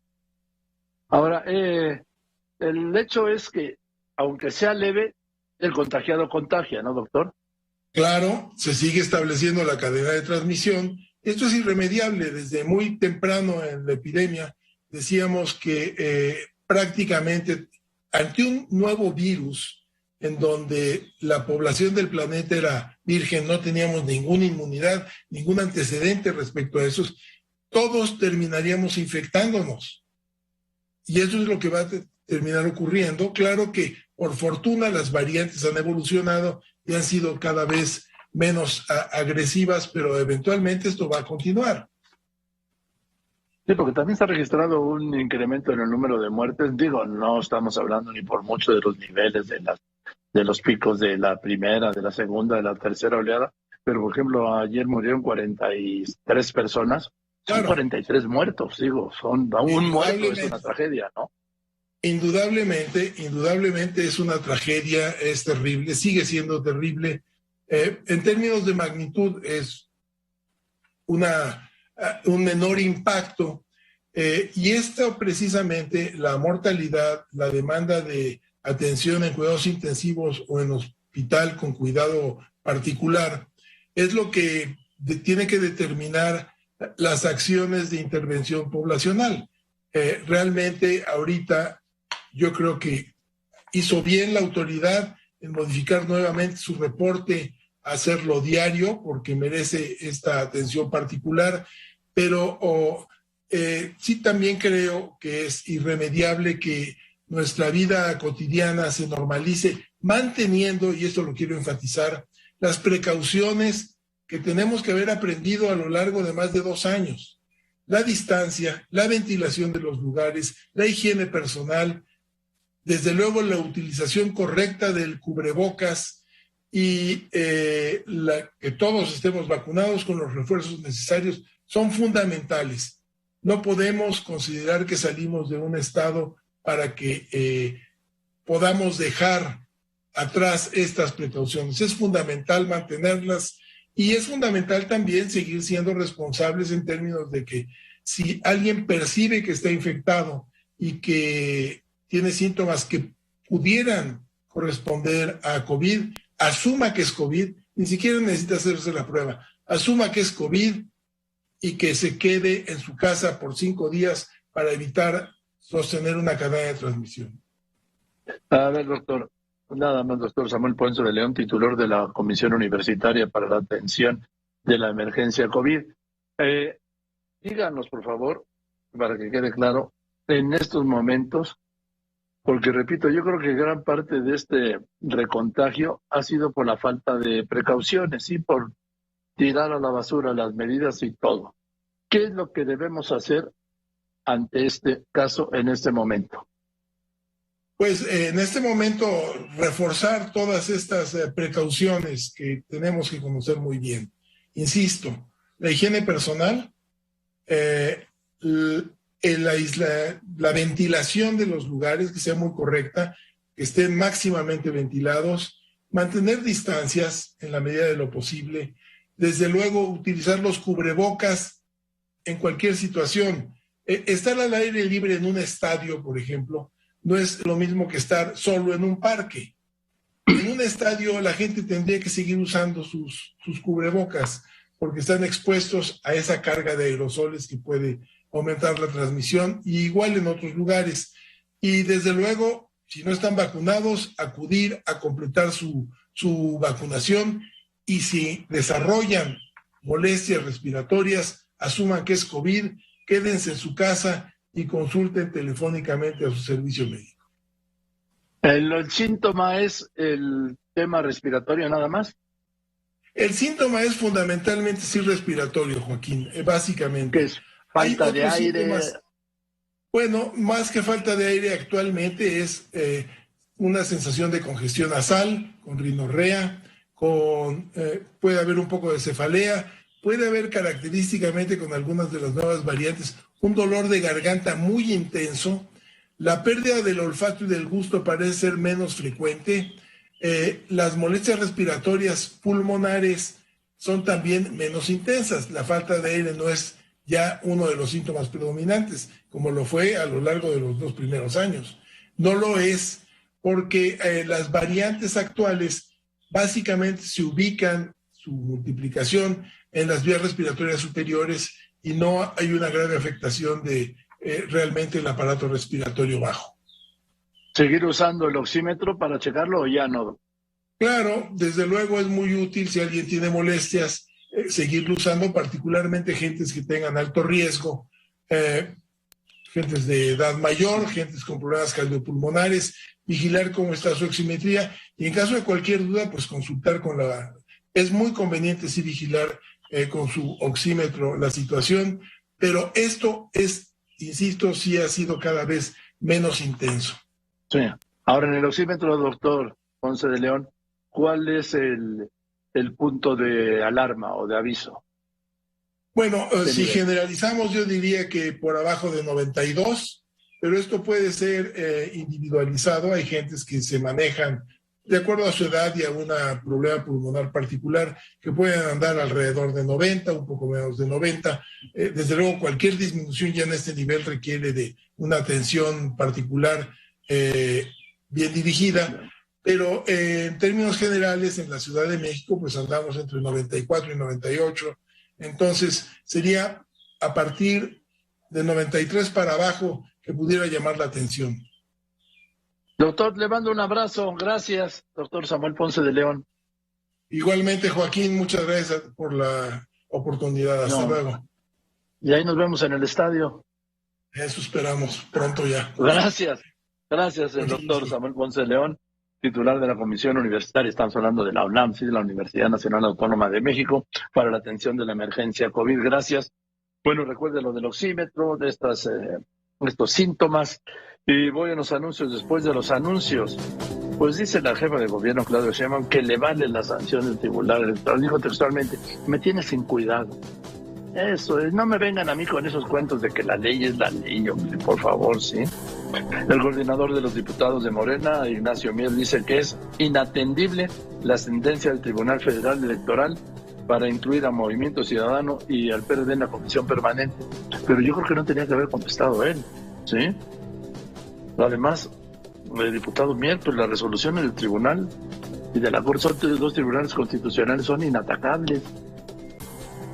Ahora, el hecho es que aunque sea leve, el contagiado contagia, ¿no, doctor? Claro, se sigue estableciendo la cadena de transmisión. Esto es irremediable. Desde muy temprano en la epidemia decíamos que prácticamente ante un nuevo virus en donde la población del planeta era virgen, no teníamos ninguna inmunidad, ningún antecedente respecto a esos, todos terminaríamos infectándonos. Y eso es lo que va a terminar ocurriendo. Claro que por fortuna las variantes han evolucionado y han sido cada vez menos agresivas, pero eventualmente esto va a continuar. Sí, porque también se ha registrado un incremento en el número de muertes. Digo, no estamos hablando ni por mucho de los niveles de los picos de la primera, de la segunda, de la tercera oleada, pero por ejemplo ayer murieron 43 personas. Son 43 muertos, digo, un muerto es una tragedia, ¿no? Indudablemente es una tragedia, es terrible, sigue siendo terrible. En términos de magnitud es un menor impacto y esto precisamente, la mortalidad, la demanda de atención en cuidados intensivos o en hospital con cuidado particular, es lo que tiene que determinar las acciones de intervención poblacional. Realmente ahorita yo creo que hizo bien la autoridad en modificar nuevamente su reporte, hacerlo diario, porque merece esta atención particular, pero sí también creo que es irremediable que nuestra vida cotidiana se normalice, manteniendo, y esto lo quiero enfatizar, las precauciones que tenemos que haber aprendido a lo largo de más de 2 años. La distancia, la ventilación de los lugares, la higiene personal, desde luego la utilización correcta del cubrebocas y que todos estemos vacunados con los refuerzos necesarios son fundamentales. No podemos considerar que salimos de un estado para que podamos dejar atrás estas precauciones. Es fundamental mantenerlas y es fundamental también seguir siendo responsables en términos de que si alguien percibe que está infectado y que tiene síntomas que pudieran corresponder a COVID, asuma que es COVID, ni siquiera necesita hacerse la prueba, asuma que es COVID y que se quede en su casa por 5 días para evitar sostener una cadena de transmisión. A ver, doctor, nada más, doctor Samuel Ponce de León, titular de la Comisión Universitaria para la Atención de la Emergencia COVID. Díganos, por favor, para que quede claro, en estos momentos, porque repito, yo creo que gran parte de este recontagio ha sido por la falta de precauciones y por tirar a la basura las medidas y todo. ¿Qué es lo que debemos hacer ante este caso en este momento? Pues en este momento reforzar todas estas precauciones que tenemos que conocer muy bien. Insisto, la higiene personal, la ventilación de los lugares, que sea muy correcta, que estén máximamente ventilados, mantener distancias en la medida de lo posible, desde luego utilizar los cubrebocas en cualquier situación. Estar al aire libre en un estadio, por ejemplo, no es lo mismo que estar solo en un parque. En un estadio la gente tendría que seguir usando sus cubrebocas porque están expuestos a esa carga de aerosoles que puede aumentar la transmisión, y igual en otros lugares. Y desde luego, si no están vacunados, acudir a completar su vacunación, y si desarrollan molestias respiratorias, asuman que es COVID, quédense en su casa y consulten telefónicamente a su servicio médico. ¿El síntoma es el tema respiratorio nada más? El síntoma es fundamentalmente sí respiratorio, Joaquín, básicamente. ¿Qué es? ¿Falta de aire? Síntomas. Bueno, más que falta de aire actualmente es una sensación de congestión nasal, con rinorrea, puede haber un poco de cefalea, puede haber característicamente con algunas de las nuevas variantes un dolor de garganta muy intenso. La pérdida del olfato y del gusto parece ser menos frecuente. Las molestias respiratorias pulmonares son también menos intensas. La falta de aire no es ya uno de los síntomas predominantes, como lo fue a lo largo de los 2 primeros años. No lo es porque las variantes actuales básicamente se ubican, su multiplicación, en las vías respiratorias superiores, y no hay una grave afectación de realmente el aparato respiratorio bajo. ¿Seguir usando el oxímetro para checarlo o ya no? Claro, desde luego es muy útil si alguien tiene molestias, seguirlo usando, particularmente gentes que tengan alto riesgo, gentes de edad mayor, gentes con problemas cardiopulmonares, vigilar cómo está su oximetría, y en caso de cualquier duda, pues consultar con es muy conveniente sí vigilar con su oxímetro la situación, pero esto es, insisto, sí ha sido cada vez menos intenso. Sí. Ahora, en el oxímetro, doctor Ponce de León, ¿cuál es el punto de alarma o de aviso? Bueno, si generalizamos, yo diría que por abajo de 92, pero esto puede ser individualizado. Hay gentes que se manejan de acuerdo a su edad y a un problema pulmonar particular, que pueden andar alrededor de 90, un poco menos de 90. Desde luego, cualquier disminución ya en este nivel requiere de una atención particular bien dirigida, pero en términos generales, en la Ciudad de México, pues andamos entre 94 y 98. Entonces, sería a partir de 93 para abajo que pudiera llamar la atención. Doctor, le mando un abrazo. Gracias, doctor Samuel Ponce de León. Igualmente, Joaquín, muchas gracias por la oportunidad. Hasta luego. Y ahí nos vemos en el estadio. Eso esperamos, pronto ya. Gracias. Gracias, el doctor Samuel Ponce de León, titular de la Comisión Universitaria. Estamos hablando de la UNAM, sí, de la Universidad Nacional Autónoma de México, para la atención de la emergencia COVID. Gracias. Bueno, recuerde lo del oxímetro, de estos síntomas. Y voy a los anuncios. Después de los anuncios, pues dice la jefa de gobierno, Claudia Sheinbaum, que le vale la sanción del Tribunal Electoral. Dijo textualmente: me tiene sin cuidado. Eso, no me vengan a mí con esos cuentos de que la ley es la ley, hombre, por favor, ¿sí? El coordinador de los diputados de Morena, Ignacio Mier, dice que es inatendible la sentencia del Tribunal Federal Electoral para incluir a Movimiento Ciudadano y al PRD en la comisión permanente. Pero yo creo que no tenía que haber contestado él, ¿sí? Además, el diputado Mier, pues las resoluciones del tribunal y de la Corte, son dos tribunales constitucionales, son inatacables.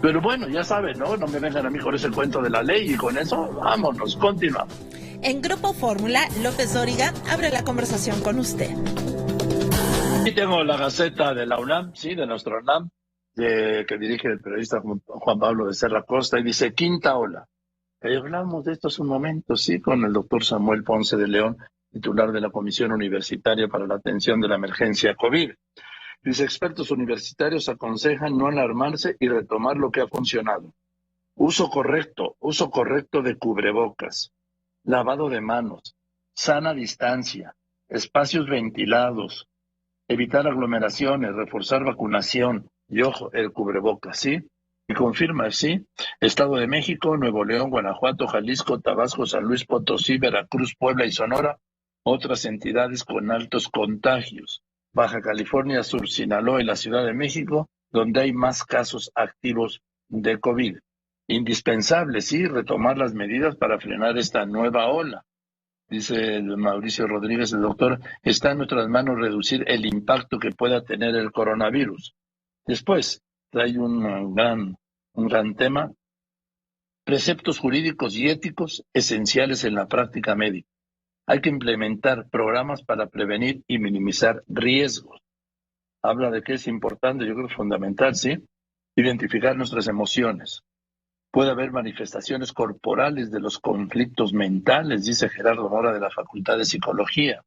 Pero bueno, ya saben, ¿no? No me vengan a mí con ese cuento de la ley y con eso, vámonos, continuamos. En Grupo Fórmula, López Dóriga abre la conversación con usted. Aquí tengo la Gaceta de la UNAM, sí, de nuestra UNAM, que dirige el periodista Juan Pablo de Serra Costa, y dice: quinta ola. Hablamos de esto hace un momento, sí, con el doctor Samuel Ponce de León, titular de la Comisión Universitaria para la Atención de la Emergencia COVID. Dice: expertos universitarios aconsejan no alarmarse y retomar lo que ha funcionado. Uso correcto de cubrebocas, lavado de manos, sana distancia, espacios ventilados, evitar aglomeraciones, reforzar vacunación y, ojo, el cubrebocas, ¿sí? Y confirma, sí, Estado de México, Nuevo León, Guanajuato, Jalisco, Tabasco, San Luis Potosí, Veracruz, Puebla y Sonora, otras entidades con altos contagios. Baja California Sur, Sinaloa y la Ciudad de México, donde hay más casos activos de COVID. Indispensable, sí, retomar las medidas para frenar esta nueva ola. Dice Mauricio Rodríguez, el doctor: está en nuestras manos reducir el impacto que pueda tener el coronavirus. Después, trae un gran tema: preceptos jurídicos y éticos esenciales en la práctica médica. Hay que implementar programas para prevenir y minimizar riesgos. Habla de que es importante, yo creo que es fundamental, ¿sí? Identificar nuestras emociones. Puede haber manifestaciones corporales de los conflictos mentales, dice Gerardo Mora de la Facultad de Psicología.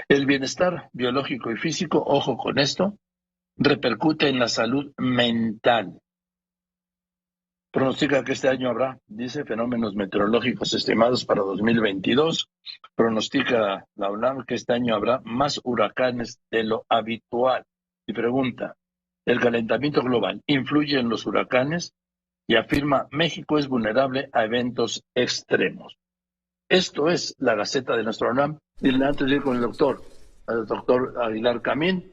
El bienestar biológico y físico, ojo con esto, repercute en la salud mental. Pronostica que este año habrá, dice, fenómenos meteorológicos estimados para 2022. Pronostica la UNAM que este año habrá más huracanes de lo habitual. Y pregunta: ¿el calentamiento global influye en los huracanes? Y afirma: México es vulnerable a eventos extremos. Esto es la Gaceta de nuestra UNAM. Y antes de ir con el doctor Aguilar Camín,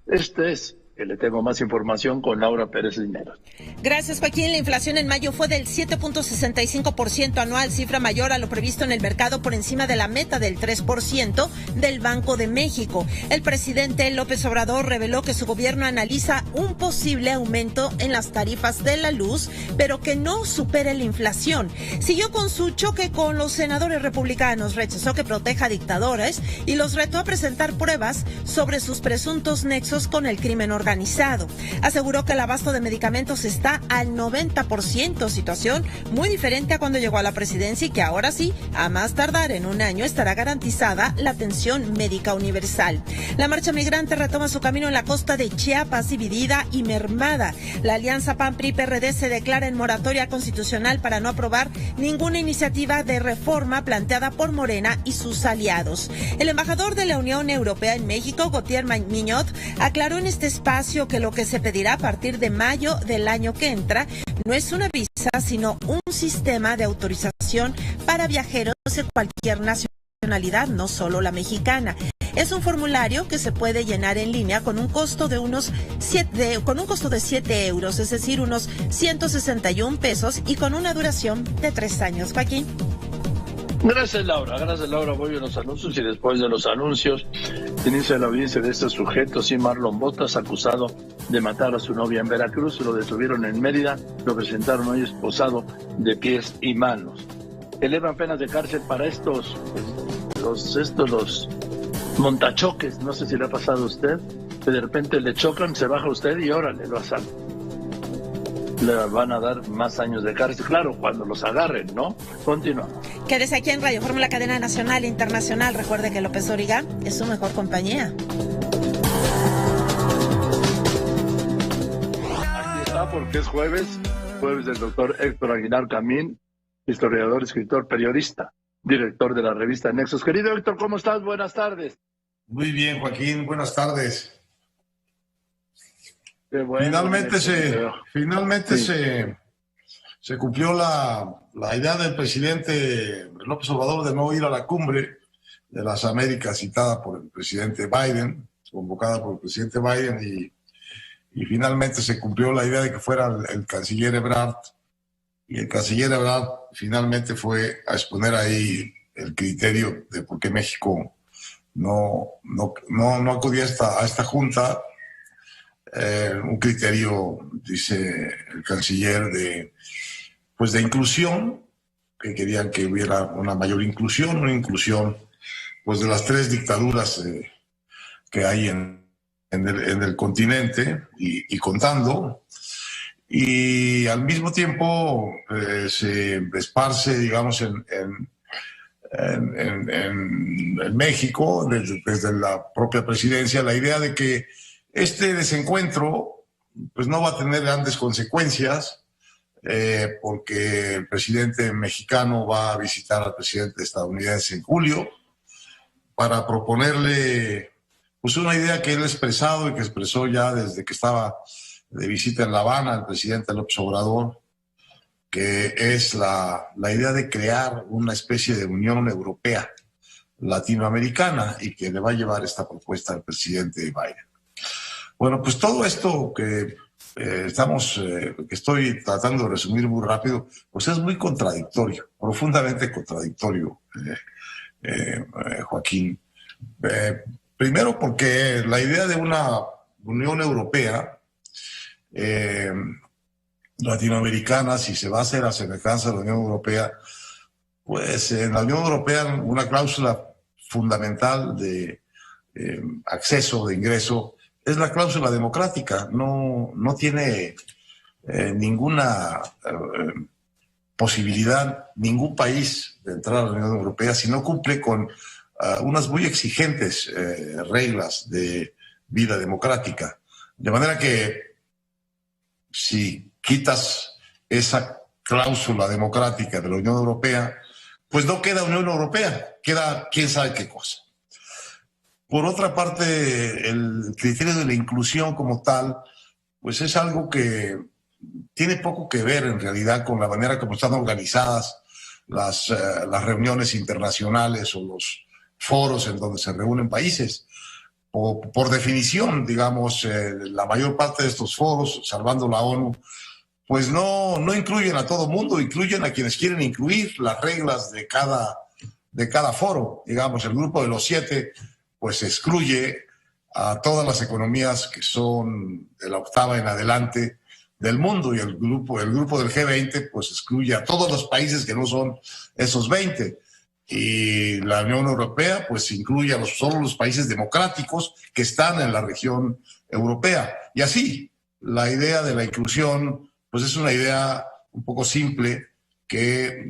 este es que le tengo más información con Laura Pérez Lineros. Gracias, Joaquín. La inflación en mayo fue del 7.65% anual, cifra mayor a lo previsto en el mercado, por encima de la meta del 3% del Banco de México. El presidente López Obrador reveló que su gobierno analiza un posible aumento en las tarifas de la luz, pero que no supere la inflación. Siguió con su choque con los senadores republicanos, rechazó que proteja a dictadores y los retó a presentar pruebas sobre sus presuntos nexos con el crimen organizado. Aseguró que el abasto de medicamentos está al 90%, situación muy diferente a cuando llegó a la presidencia, y que ahora sí, a más tardar en un año, estará garantizada la atención médica universal. La marcha migrante retoma su camino en la costa de Chiapas, dividida y mermada. La alianza PAN-PRI-PRD se declara en moratoria constitucional para no aprobar ninguna iniciativa de reforma planteada por Morena y sus aliados. El embajador de la Unión Europea en México, Gautier Mignot, aclaró en este espacio que lo que se pedirá a partir de mayo del año que entra no es una visa, sino un sistema de autorización para viajeros de cualquier nacionalidad, no solo la mexicana. Es un formulario que se puede llenar en línea con un costo de 7 euros, es decir, unos 161 pesos, y con una duración de 3 años. Joaquín. Gracias, Laura. Voy a los anuncios y después de los anuncios inicia la audiencia de este sujeto, sí, Marlon Botas, acusado de matar a su novia en Veracruz. Lo detuvieron en Mérida, lo presentaron hoy esposado de pies y manos. Elevan penas de cárcel para los montachoques. No sé si le ha pasado a usted, que de repente le chocan, se baja usted y órale, lo asaltan. Le van a dar más años de cárcel, claro, cuando los agarren, ¿no? Continuamos. Quédese aquí en Radio Fórmula, cadena nacional e internacional. Recuerde que López Dóriga es su mejor compañía. Aquí está, porque es jueves del doctor Héctor Aguilar Camín, historiador, escritor, periodista, director de la revista Nexos. Querido Héctor, ¿cómo estás? Buenas tardes. Muy bien, Joaquín, buenas tardes. Bueno, finalmente se cumplió la idea del presidente López Obrador de no ir a la cumbre de las Américas citada por el presidente Biden, convocada por el presidente Biden, y finalmente se cumplió la idea de que fuera el canciller Ebrard, y el canciller Ebrard finalmente fue a exponer ahí el criterio de por qué México no acudía a esta junta, un criterio, dice el canciller, de inclusión, que querían que hubiera una mayor inclusión, una inclusión pues de las 3 dictaduras que hay en el continente y contando, y al mismo tiempo se esparce, digamos, en México, desde la propia presidencia, la idea de que este desencuentro pues no va a tener grandes consecuencias, porque el presidente mexicano va a visitar al presidente estadounidense en julio para proponerle pues una idea que él ha expresado y que expresó ya desde que estaba de visita en La Habana el presidente López Obrador, que es la idea de crear una especie de Unión Europea latinoamericana, y que le va a llevar esta propuesta al presidente Biden. Bueno, pues todo esto que estoy tratando de resumir muy rápido, pues es muy contradictorio, profundamente contradictorio, Joaquín. Primero porque la idea de una Unión Europea latinoamericana, si se va a hacer a semejanza de la Unión Europea, pues en la Unión Europea una cláusula fundamental de acceso, de ingreso, es la cláusula democrática. No tiene ninguna posibilidad ningún país de entrar a la Unión Europea si no cumple con unas muy exigentes reglas de vida democrática. De manera que si quitas esa cláusula democrática de la Unión Europea, pues no queda Unión Europea, queda quién sabe qué cosa. Por otra parte, el criterio de la inclusión como tal, pues es algo que tiene poco que ver en realidad con la manera como están organizadas las reuniones internacionales o los foros en donde se reúnen países. Por definición, digamos, la mayor parte de estos foros, salvando la ONU, pues no incluyen a todo mundo, incluyen a quienes quieren incluir. Las reglas de cada foro, digamos, el grupo de los 7, pues excluye a todas las economías que son de la 8ª en adelante del mundo, y el grupo del G20 pues excluye a todos los países que no son esos 20. Y la Unión Europea pues incluye a solo los países democráticos que están en la región europea. Y así, la idea de la inclusión pues es una idea un poco simple que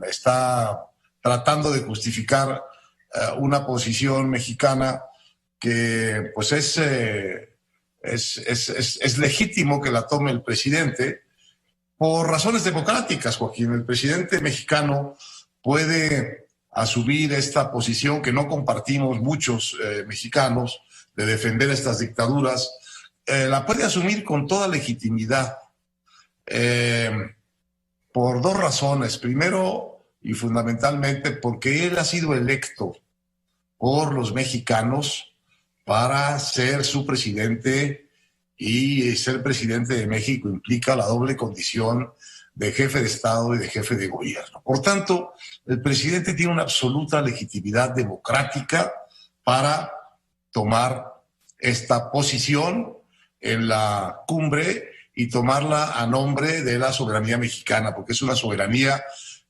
está tratando de justificar una posición mexicana que pues es legítimo que la tome el presidente por razones democráticas, Joaquín. El presidente mexicano puede asumir esta posición que no compartimos muchos mexicanos, de defender estas dictaduras, la puede asumir con toda legitimidad, por 2 razones. Primero, y fundamentalmente, porque él ha sido electo por los mexicanos para ser su presidente, y ser presidente de México implica la doble condición de jefe de Estado y de jefe de gobierno. Por tanto, el presidente tiene una absoluta legitimidad democrática para tomar esta posición en la cumbre y tomarla a nombre de la soberanía mexicana, porque es una soberanía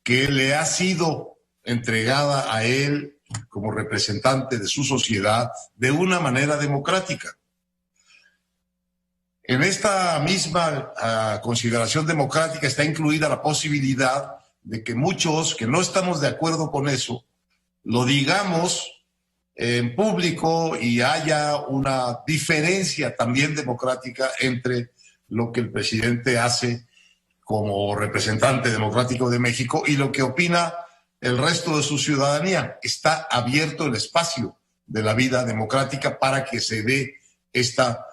que le ha sido entregada a él como representante de su sociedad de una manera democrática. En esta misma consideración democrática está incluida la posibilidad de que muchos que no estamos de acuerdo con eso lo digamos en público y haya una diferencia también democrática entre lo que el presidente hace como representante democrático de México y lo que opina el resto de su ciudadanía. Está abierto el espacio de la vida democrática para que se dé esta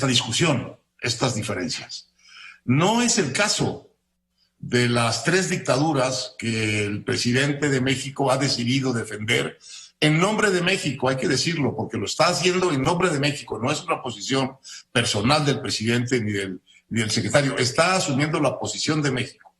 discusión, estas diferencias. No es el caso de las 3 dictaduras que el presidente de México ha decidido defender en nombre de México, hay que decirlo, porque lo está haciendo en nombre de México, no es una posición personal del presidente ni del secretario, está asumiendo la posición de México.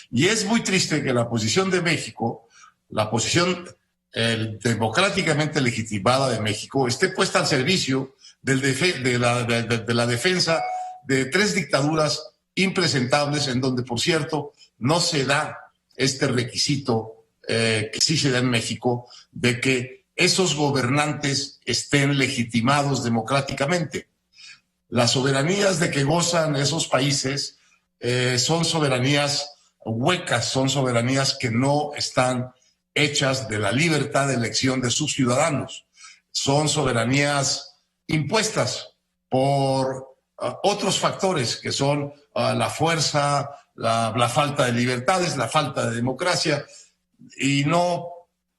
Y es muy triste que la posición de México, la posición democráticamente legitimada de México, esté puesta al servicio de la defensa de 3 dictaduras impresentables, en donde, por cierto, no se da este requisito que sí se da en México, de que esos gobernantes estén legitimados democráticamente. Las soberanías de que gozan esos países son soberanías huecas, son soberanías que no están hechas de la libertad de elección de sus ciudadanos. Son soberanías impuestas por otros factores que son la fuerza, la falta de libertades, la falta de democracia, y no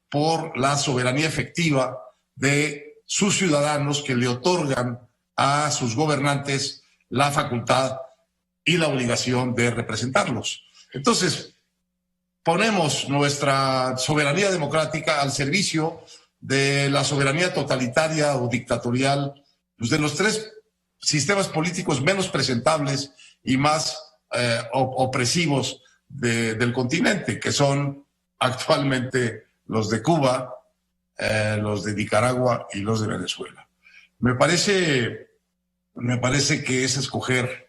por la soberanía efectiva de sus ciudadanos, que le otorgan a sus gobernantes la facultad y la obligación de representarlos. Entonces, ponemos nuestra soberanía democrática al servicio de la soberanía totalitaria o dictatorial, pues, de los 3 sistemas políticos menos presentables y más opresivos del continente, que son actualmente los de Cuba, los de Nicaragua y los de Venezuela. Me parece que es escoger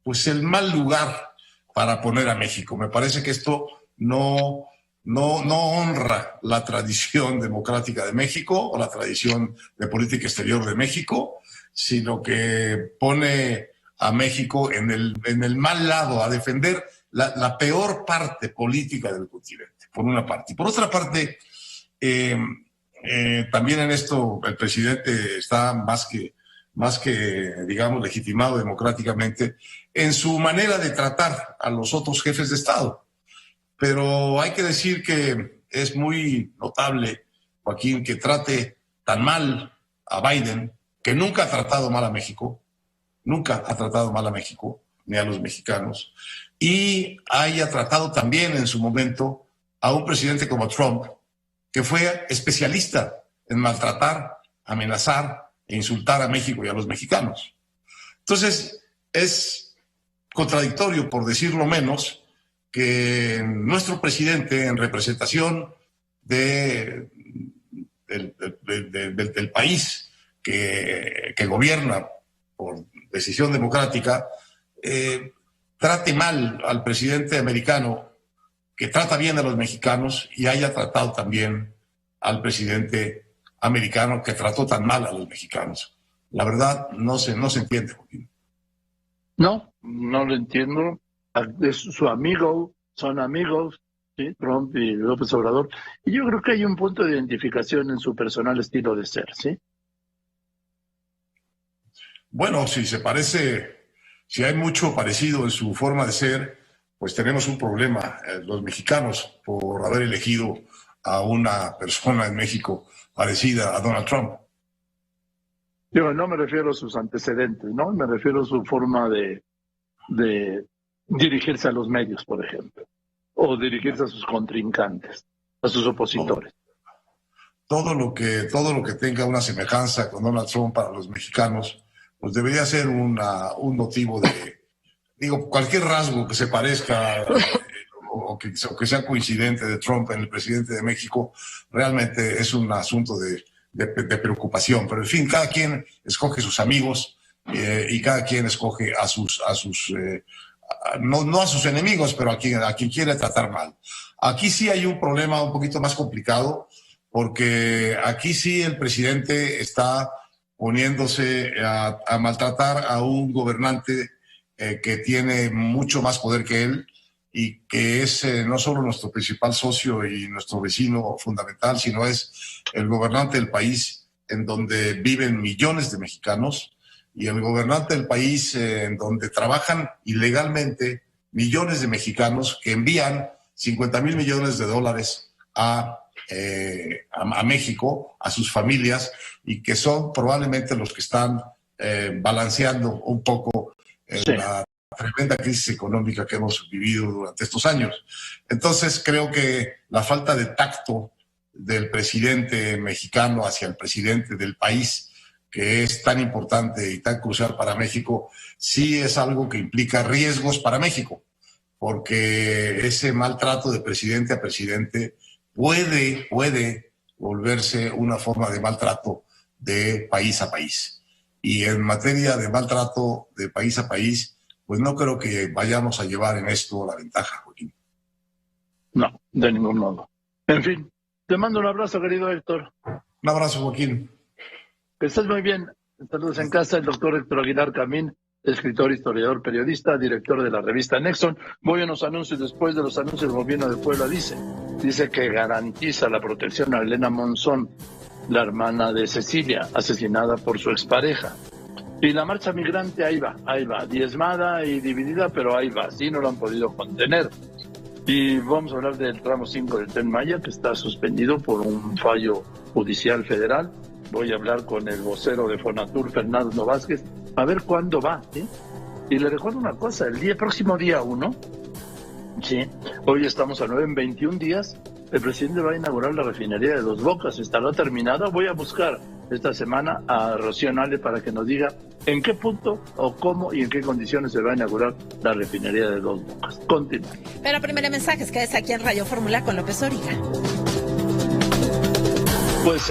pues el mal lugar para poner a México. Me parece que esto no honra la tradición democrática de México o la tradición de política exterior de México, sino que pone a México en el mal lado, a defender la peor parte política del continente, por una parte. Y por otra parte, también en esto el presidente está más que, digamos, legitimado democráticamente en su manera de tratar a los otros jefes de Estado. Pero hay que decir que es muy notable, Joaquín, que trate tan mal a Biden, que nunca ha tratado mal a México, ni a los mexicanos, y haya tratado también en su momento a un presidente como Trump, que fue especialista en maltratar, amenazar e insultar a México y a los mexicanos. Entonces, es contradictorio, por decirlo menos, que nuestro presidente, en representación del país que gobierna por decisión democrática, trate mal al presidente americano, que trata bien a los mexicanos, y haya tratado también al presidente americano, que trató tan mal a los mexicanos. La verdad, no se entiende, Joaquín. No lo entiendo. Es su amigo, son amigos, ¿sí? Trump y López Obrador. Y yo creo que hay un punto de identificación en su personal estilo de ser, ¿sí? Bueno, si hay mucho parecido en su forma de ser, pues tenemos un problema, los mexicanos, por haber elegido a una persona en México parecida a Donald Trump. Yo no me refiero a sus antecedentes, ¿no? Me refiero a su forma de dirigirse a los medios, por ejemplo, o dirigirse a sus contrincantes, a sus opositores. Todo lo que tenga una semejanza con Donald Trump para los mexicanos, pues debería ser un motivo de, cualquier rasgo que se parezca o que sea coincidente de Trump en el presidente de México, realmente es un asunto de preocupación. Pero en fin, cada quien escoge sus amigos y cada quien escoge no a sus enemigos, pero a quien quiere tratar mal. Aquí sí hay un problema un poquito más complicado, porque aquí sí el presidente está poniéndose a maltratar a un gobernante que tiene mucho más poder que él y que es no solo nuestro principal socio y nuestro vecino fundamental, sino es el gobernante del país en donde viven millones de mexicanos y el gobernante del país en donde trabajan ilegalmente millones de mexicanos que envían $50,000 millones a México, a sus familias, y que son probablemente los que están balanceando un poco tremenda crisis económica que hemos vivido durante estos años. Entonces creo que la falta de tacto del presidente mexicano hacia el presidente del país, que es tan importante y tan crucial para México, sí es algo que implica riesgos para México, porque ese maltrato de presidente a presidente puede volverse una forma de maltrato de país a país. Y en materia de maltrato de país a país, pues no creo que vayamos a llevar en esto la ventaja, Joaquín. No, de ningún modo. En fin, te mando un abrazo, querido Héctor. Un abrazo, Joaquín. Que estés muy bien. Saludos en casa, el doctor Héctor Aguilar Camín, escritor, historiador, periodista, director de la revista Nexon. Voy a unos anuncios. Después de los anuncios, el gobierno de Puebla dice que garantiza la protección a Elena Monzón, la hermana de Cecilia, asesinada por su expareja. Y la marcha migrante ahí va, diezmada y dividida, pero ahí va, sí, no lo han podido contener. Y vamos a hablar del tramo 5 del Tren Maya, que está suspendido por un fallo judicial federal. Voy a hablar con el vocero de Fonatur, Fernando Vázquez, a ver cuándo va, ¿sí? Y le recuerdo una cosa, próximo día 1, sí, hoy estamos a 9, en 21 días, el presidente va a inaugurar la refinería de Dos Bocas. ¿Estará terminada? Voy a buscar esta semana a Rocío Nale para que nos diga en qué punto o cómo y en qué condiciones se va a inaugurar la refinería de Dos Bocas. Continúa. Pero primero mensajes, quédese aquí en Radio Fórmula con López Dóriga. Pues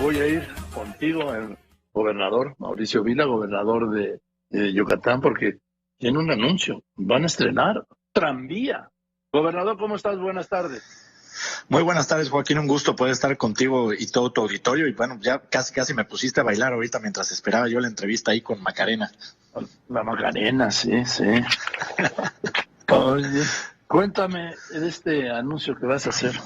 voy a ir contigo, el gobernador Mauricio Vila, gobernador de Yucatán, porque tiene un anuncio. Van a estrenar tranvía. Gobernador, ¿cómo estás? Buenas tardes. Muy buenas tardes, Joaquín, un gusto poder estar contigo y todo tu auditorio. Y bueno, ya casi me pusiste a bailar ahorita mientras esperaba yo la entrevista ahí con Macarena. La Macarena, sí. Oye, cuéntame de este anuncio que vas a hacer.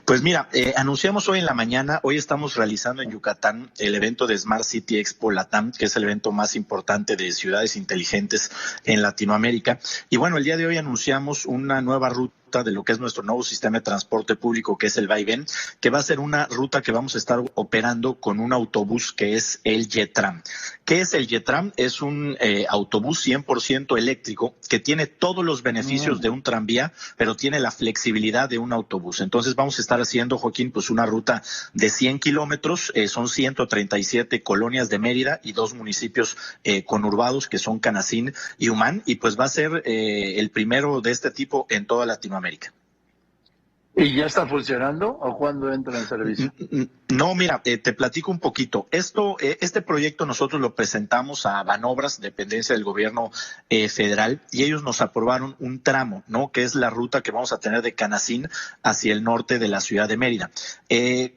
Pues mira, anunciamos hoy en la mañana, hoy estamos realizando en Yucatán el evento de Smart City Expo Latam, que es el evento más importante de ciudades inteligentes en Latinoamérica. Y bueno, el día de hoy anunciamos una nueva ruta de lo que es nuestro nuevo sistema de transporte público, que es el Vaivén, que va a ser una ruta que vamos a estar operando con un autobús que es el Yetram. ¿Qué es el Yetram? Es un autobús 100% eléctrico que tiene todos los beneficios de un tranvía, pero tiene la flexibilidad de un autobús. Entonces vamos a estar haciendo, Joaquín, pues una ruta de 100 kilómetros, son 137 colonias de Mérida y 2 municipios conurbados que son Canacín y Humán, y pues va a ser el primero de este tipo en toda Latinoamérica. ¿Y ya está funcionando o cuándo entra en servicio? No, mira, te platico un poquito. Este proyecto nosotros lo presentamos a Banobras, dependencia del gobierno federal, y ellos nos aprobaron un tramo, ¿no? Que es la ruta que vamos a tener de Canacín hacia el norte de la ciudad de Mérida.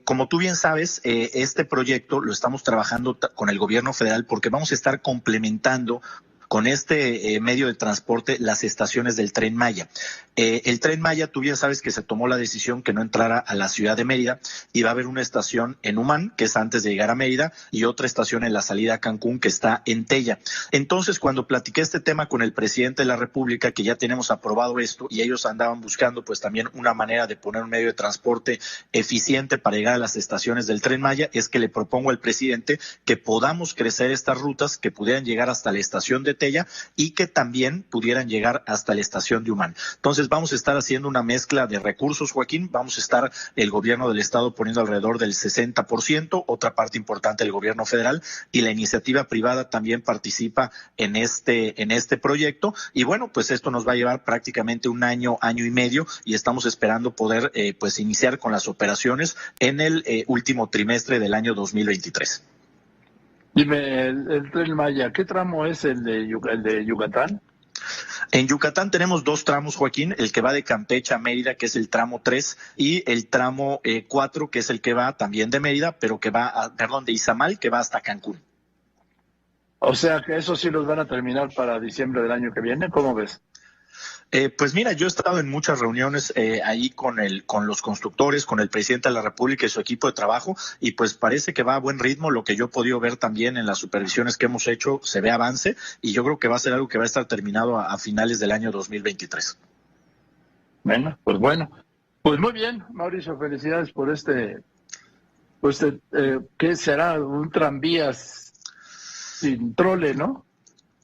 Como tú bien sabes, este proyecto lo estamos trabajando con el gobierno federal porque vamos a estar complementando con este medio de transporte las estaciones del Tren Maya. El Tren Maya, tú bien sabes que se tomó la decisión que no entrara a la ciudad de Mérida y va a haber una estación en Humán, que es antes de llegar a Mérida, y otra estación en la salida a Cancún, que está en Tella. Entonces, cuando platiqué este tema con el presidente de la República, que ya tenemos aprobado esto, y ellos andaban buscando pues también una manera de poner un medio de transporte eficiente para llegar a las estaciones del Tren Maya, es que le propongo al presidente que podamos crecer estas rutas, que pudieran llegar hasta la estación de Tella y que también pudieran llegar hasta la estación de Humán. Entonces vamos a estar haciendo una mezcla de recursos, Joaquín. Vamos a estar el gobierno del estado poniendo alrededor del 60%, otra parte importante del gobierno federal, y la iniciativa privada también participa en este proyecto. Y bueno, pues esto nos va a llevar prácticamente un año y medio, y estamos esperando poder pues iniciar con las operaciones en el último trimestre del año 2023. Dime, el Tren Maya, ¿qué tramo es el de Yucatán? En Yucatán tenemos 2 tramos, Joaquín, el que va de Campeche a Mérida, que es el tramo 3, y el tramo 4, que es el que va también de Mérida, pero que va de Izamal, que va hasta Cancún. O sea que esos sí los van a terminar para diciembre del año que viene, ¿cómo ves? Pues mira, yo he estado en muchas reuniones ahí con los constructores, con el presidente de la República y su equipo de trabajo, y pues parece que va a buen ritmo. Lo que yo he podido ver también en las supervisiones que hemos hecho, se ve avance, y yo creo que va a ser algo que va a estar terminado a finales del año 2023. Bueno, pues muy bien, Mauricio, felicidades por ¿qué será? Un tranvía sin trole, ¿no?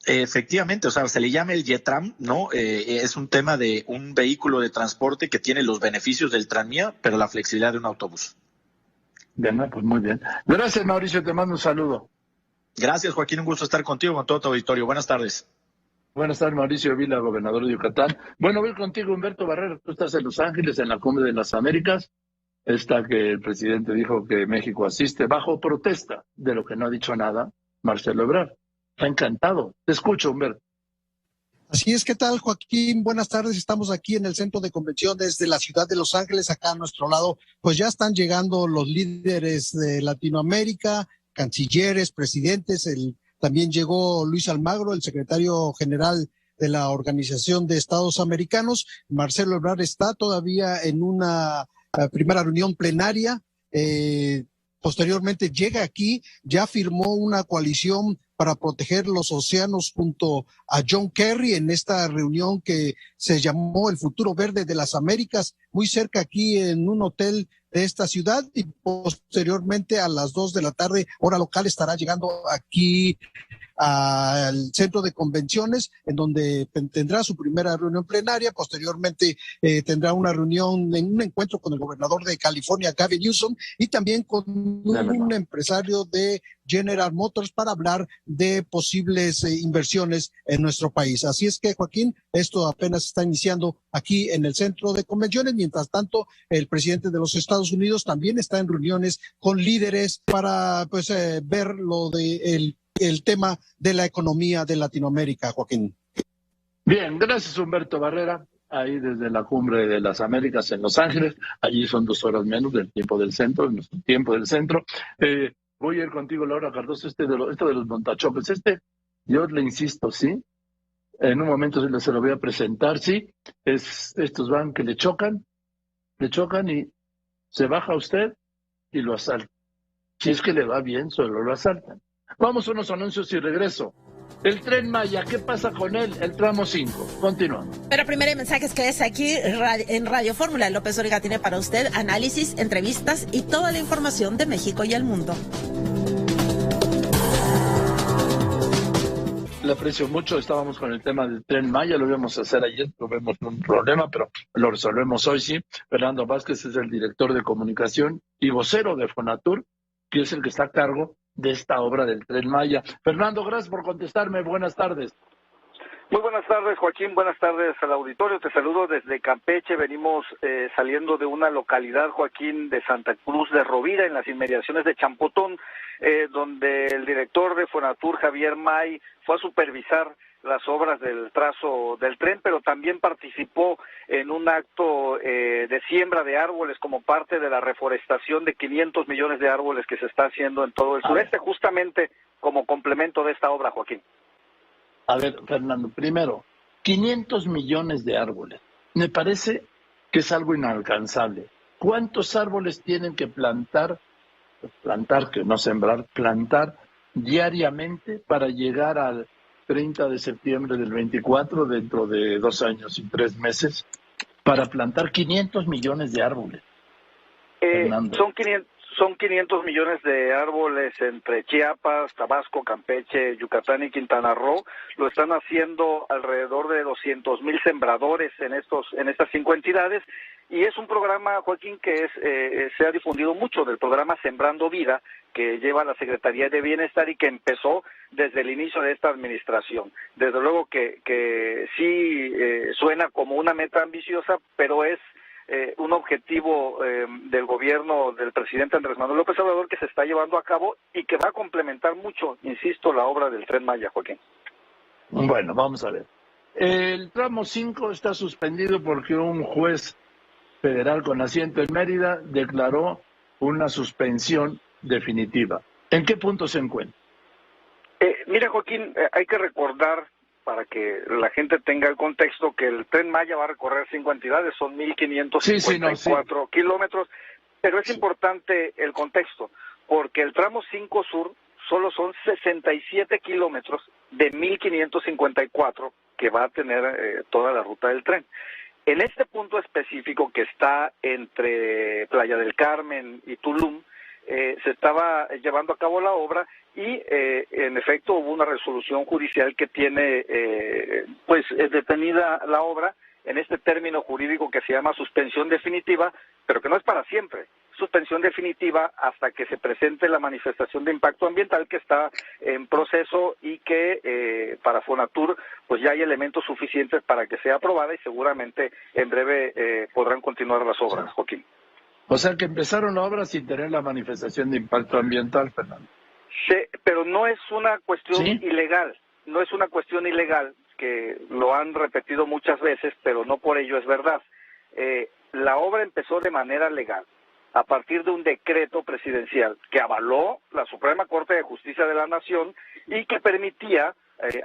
Efectivamente, o sea, se le llama el YETRAM, ¿no? Es un tema de un vehículo de transporte que tiene los beneficios del tranvía, pero la flexibilidad de un autobús. Bien, pues muy bien. Gracias, Mauricio, te mando un saludo. Gracias, Joaquín, un gusto estar contigo, con todo tu auditorio. Buenas tardes. Buenas tardes, Mauricio Vila, gobernador de Yucatán. Bueno, voy contigo, Humberto Barrera. Tú estás en Los Ángeles, en la Cumbre de las Américas. Esta que el presidente dijo que México asiste bajo protesta, de lo que no ha dicho nada Marcelo Ebrard. Está encantado. Te escucho, Humberto. Así es, ¿qué tal, Joaquín? Buenas tardes, estamos aquí en el Centro de Convenciones de la ciudad de Los Ángeles, acá a nuestro lado, pues ya están llegando los líderes de Latinoamérica, cancilleres, presidentes, también llegó Luis Almagro, el secretario general de la Organización de Estados Americanos. Marcelo Ebrard está todavía en una primera reunión plenaria, posteriormente llega aquí, ya firmó una coalición para proteger los océanos junto a John Kerry en esta reunión que se llamó el Futuro Verde de las Américas, muy cerca aquí en un hotel de esta ciudad, y posteriormente a las 2 de la tarde, hora local, estará llegando aquí al centro de convenciones, en donde tendrá su primera reunión plenaria. Posteriormente tendrá una reunión, un encuentro con el gobernador de California, Gavin Newsom, y también con un empresario de General Motors para hablar de posibles inversiones en nuestro país. Así es que, Joaquín, esto apenas está iniciando aquí en el centro de convenciones. Mientras tanto, el presidente de los Estados Unidos también está en reuniones con líderes para ver lo de el tema de la economía de Latinoamérica, Joaquín. Bien, gracias, Humberto Barrera. Ahí desde la Cumbre de las Américas en Los Ángeles. Allí son 2 horas menos del tiempo del centro, nuestro tiempo del centro. Voy a ir contigo, Laura Cardoso, esto de los montachopes. Yo le insisto, ¿sí? En un momento se lo voy a presentar, ¿sí? Estos van que le chocan y se baja usted y lo asaltan. Si es que le va bien, solo lo asaltan. Vamos a unos anuncios y regreso. El Tren Maya, ¿qué pasa con él? El tramo 5. Continuamos. Pero primero hay mensajes que es aquí en Radio Fórmula. López Dóriga tiene para usted análisis, entrevistas y toda la información de México y el mundo. Le aprecio mucho. Estábamos con el tema del Tren Maya. Lo íbamos a hacer ayer. Tuvimos un problema, pero lo resolvemos hoy, sí. Fernando Vázquez es el director de comunicación y vocero de Fonatur, que es el que está a cargo de esta obra del Tren Maya. Fernando, gracias por contestarme. Buenas tardes. Muy buenas tardes, Joaquín. Buenas tardes al auditorio. Te saludo desde Campeche. Venimos saliendo de una localidad, Joaquín, de Santa Cruz de Rovira, en las inmediaciones de Champotón, donde el director de Fonatur, Javier May, fue a supervisar las obras del trazo del tren, pero también participó en un acto de siembra de árboles como parte de la reforestación de 500 millones de árboles que se está haciendo en todo el sureste, justamente como complemento de esta obra, Joaquín. A ver, Fernando, primero, 500 millones de árboles. Me parece que es algo inalcanzable. ¿Cuántos árboles tienen que plantar, que no sembrar, plantar diariamente para llegar al 30 de septiembre del 24, dentro de 2 años y 3 meses, para plantar 500 millones de árboles? Son 500 millones de árboles entre Chiapas, Tabasco, Campeche, Yucatán y Quintana Roo. Lo están haciendo alrededor de 200,000 sembradores en estas 5 entidades. Y es un programa, Joaquín, que se ha difundido mucho, del programa Sembrando Vida, que lleva la Secretaría de Bienestar y que empezó desde el inicio de esta administración. Desde luego que sí suena como una meta ambiciosa, pero es un objetivo del gobierno del presidente Andrés Manuel López Obrador que se está llevando a cabo y que va a complementar mucho, insisto, la obra del Tren Maya, Joaquín. Bueno, vamos a ver. El tramo 5 está suspendido porque un juez federal con asiento en Mérida declaró una suspensión definitiva. ¿En qué punto se encuentra? Mira, Joaquín, hay que recordar, para que la gente tenga el contexto, que el Tren Maya va a recorrer 5 entidades, son 1,554 kilómetros, pero es importante el contexto, porque el tramo 5 Sur solo son 67 kilómetros de 1,554 que va a tener toda la ruta del tren. En este punto específico que está entre Playa del Carmen y Tulum, se estaba llevando a cabo la obra y en efecto hubo una resolución judicial que tiene detenida la obra en este término jurídico que se llama suspensión definitiva, pero que no es para siempre. Suspensión definitiva hasta que se presente la manifestación de impacto ambiental que está en proceso y que para Fonatur pues ya hay elementos suficientes para que sea aprobada y seguramente en breve podrán continuar las obras, Joaquín. O sea que empezaron la obra sin tener la manifestación de impacto ambiental, Fernando. Sí, pero no es una cuestión ¿Sí? ilegal, no es una cuestión ilegal, que lo han repetido muchas veces, pero no por ello es verdad. La obra empezó de manera legal, a partir de un decreto presidencial que avaló la Suprema Corte de Justicia de la Nación y que permitía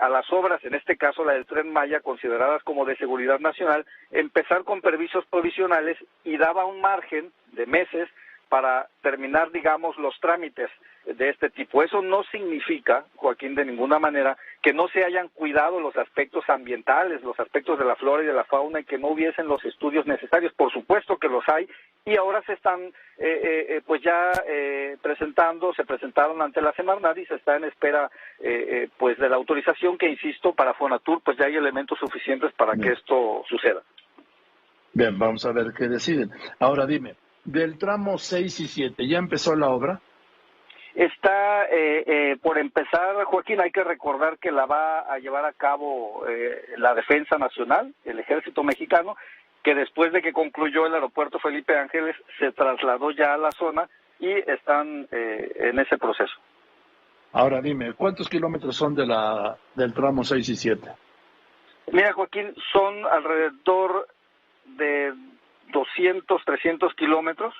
a las obras, en este caso la del Tren Maya, consideradas como de seguridad nacional, empezar con permisos provisionales y daba un margen de meses para terminar, digamos, los trámites de este tipo. Eso no significa, Joaquín, de ninguna manera, que no se hayan cuidado los aspectos ambientales, los aspectos de la flora y de la fauna y que no hubiesen los estudios necesarios. Por supuesto que los hay y ahora se están se presentaron ante la Semarnat y se está en espera de la autorización que, insisto, para Fonatur pues ya hay elementos suficientes para que esto suceda. Bien, vamos a ver qué deciden. Ahora dime, del tramo 6 y 7, ¿ya empezó la obra? Está por empezar, Joaquín. Hay que recordar que la va a llevar a cabo la Defensa Nacional, el Ejército Mexicano, que después de que concluyó el aeropuerto Felipe Ángeles se trasladó ya a la zona y están en ese proceso. Ahora dime, ¿cuántos kilómetros son del tramo 6 y 7? Mira, Joaquín, son alrededor de 200, 300 kilómetros.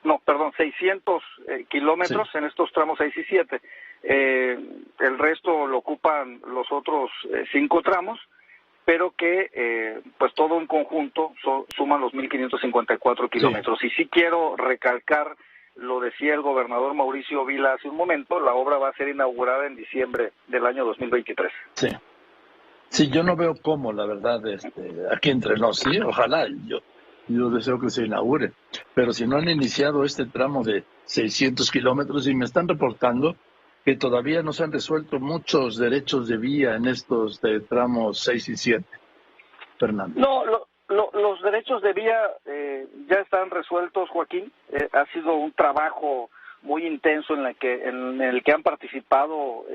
No, perdón, 600 kilómetros en estos tramos 6 y 7. El resto lo ocupan los otros 5 tramos, pero que pues todo en conjunto suman los 1.554 kilómetros. Y sí quiero recalcar, lo decía el gobernador Mauricio Vila hace un momento, la obra va a ser inaugurada en diciembre del año 2023. Sí, yo no veo cómo, la verdad, aquí entre nos, sí, ojalá, yo deseo que se inaugure, pero si no han iniciado este tramo de 600 kilómetros y me están reportando que todavía no se han resuelto muchos derechos de vía en estos tramos 6 y 7, Fernando. No, los derechos de vía ya están resueltos, Joaquín. Ha sido un trabajo muy intenso en el que han participado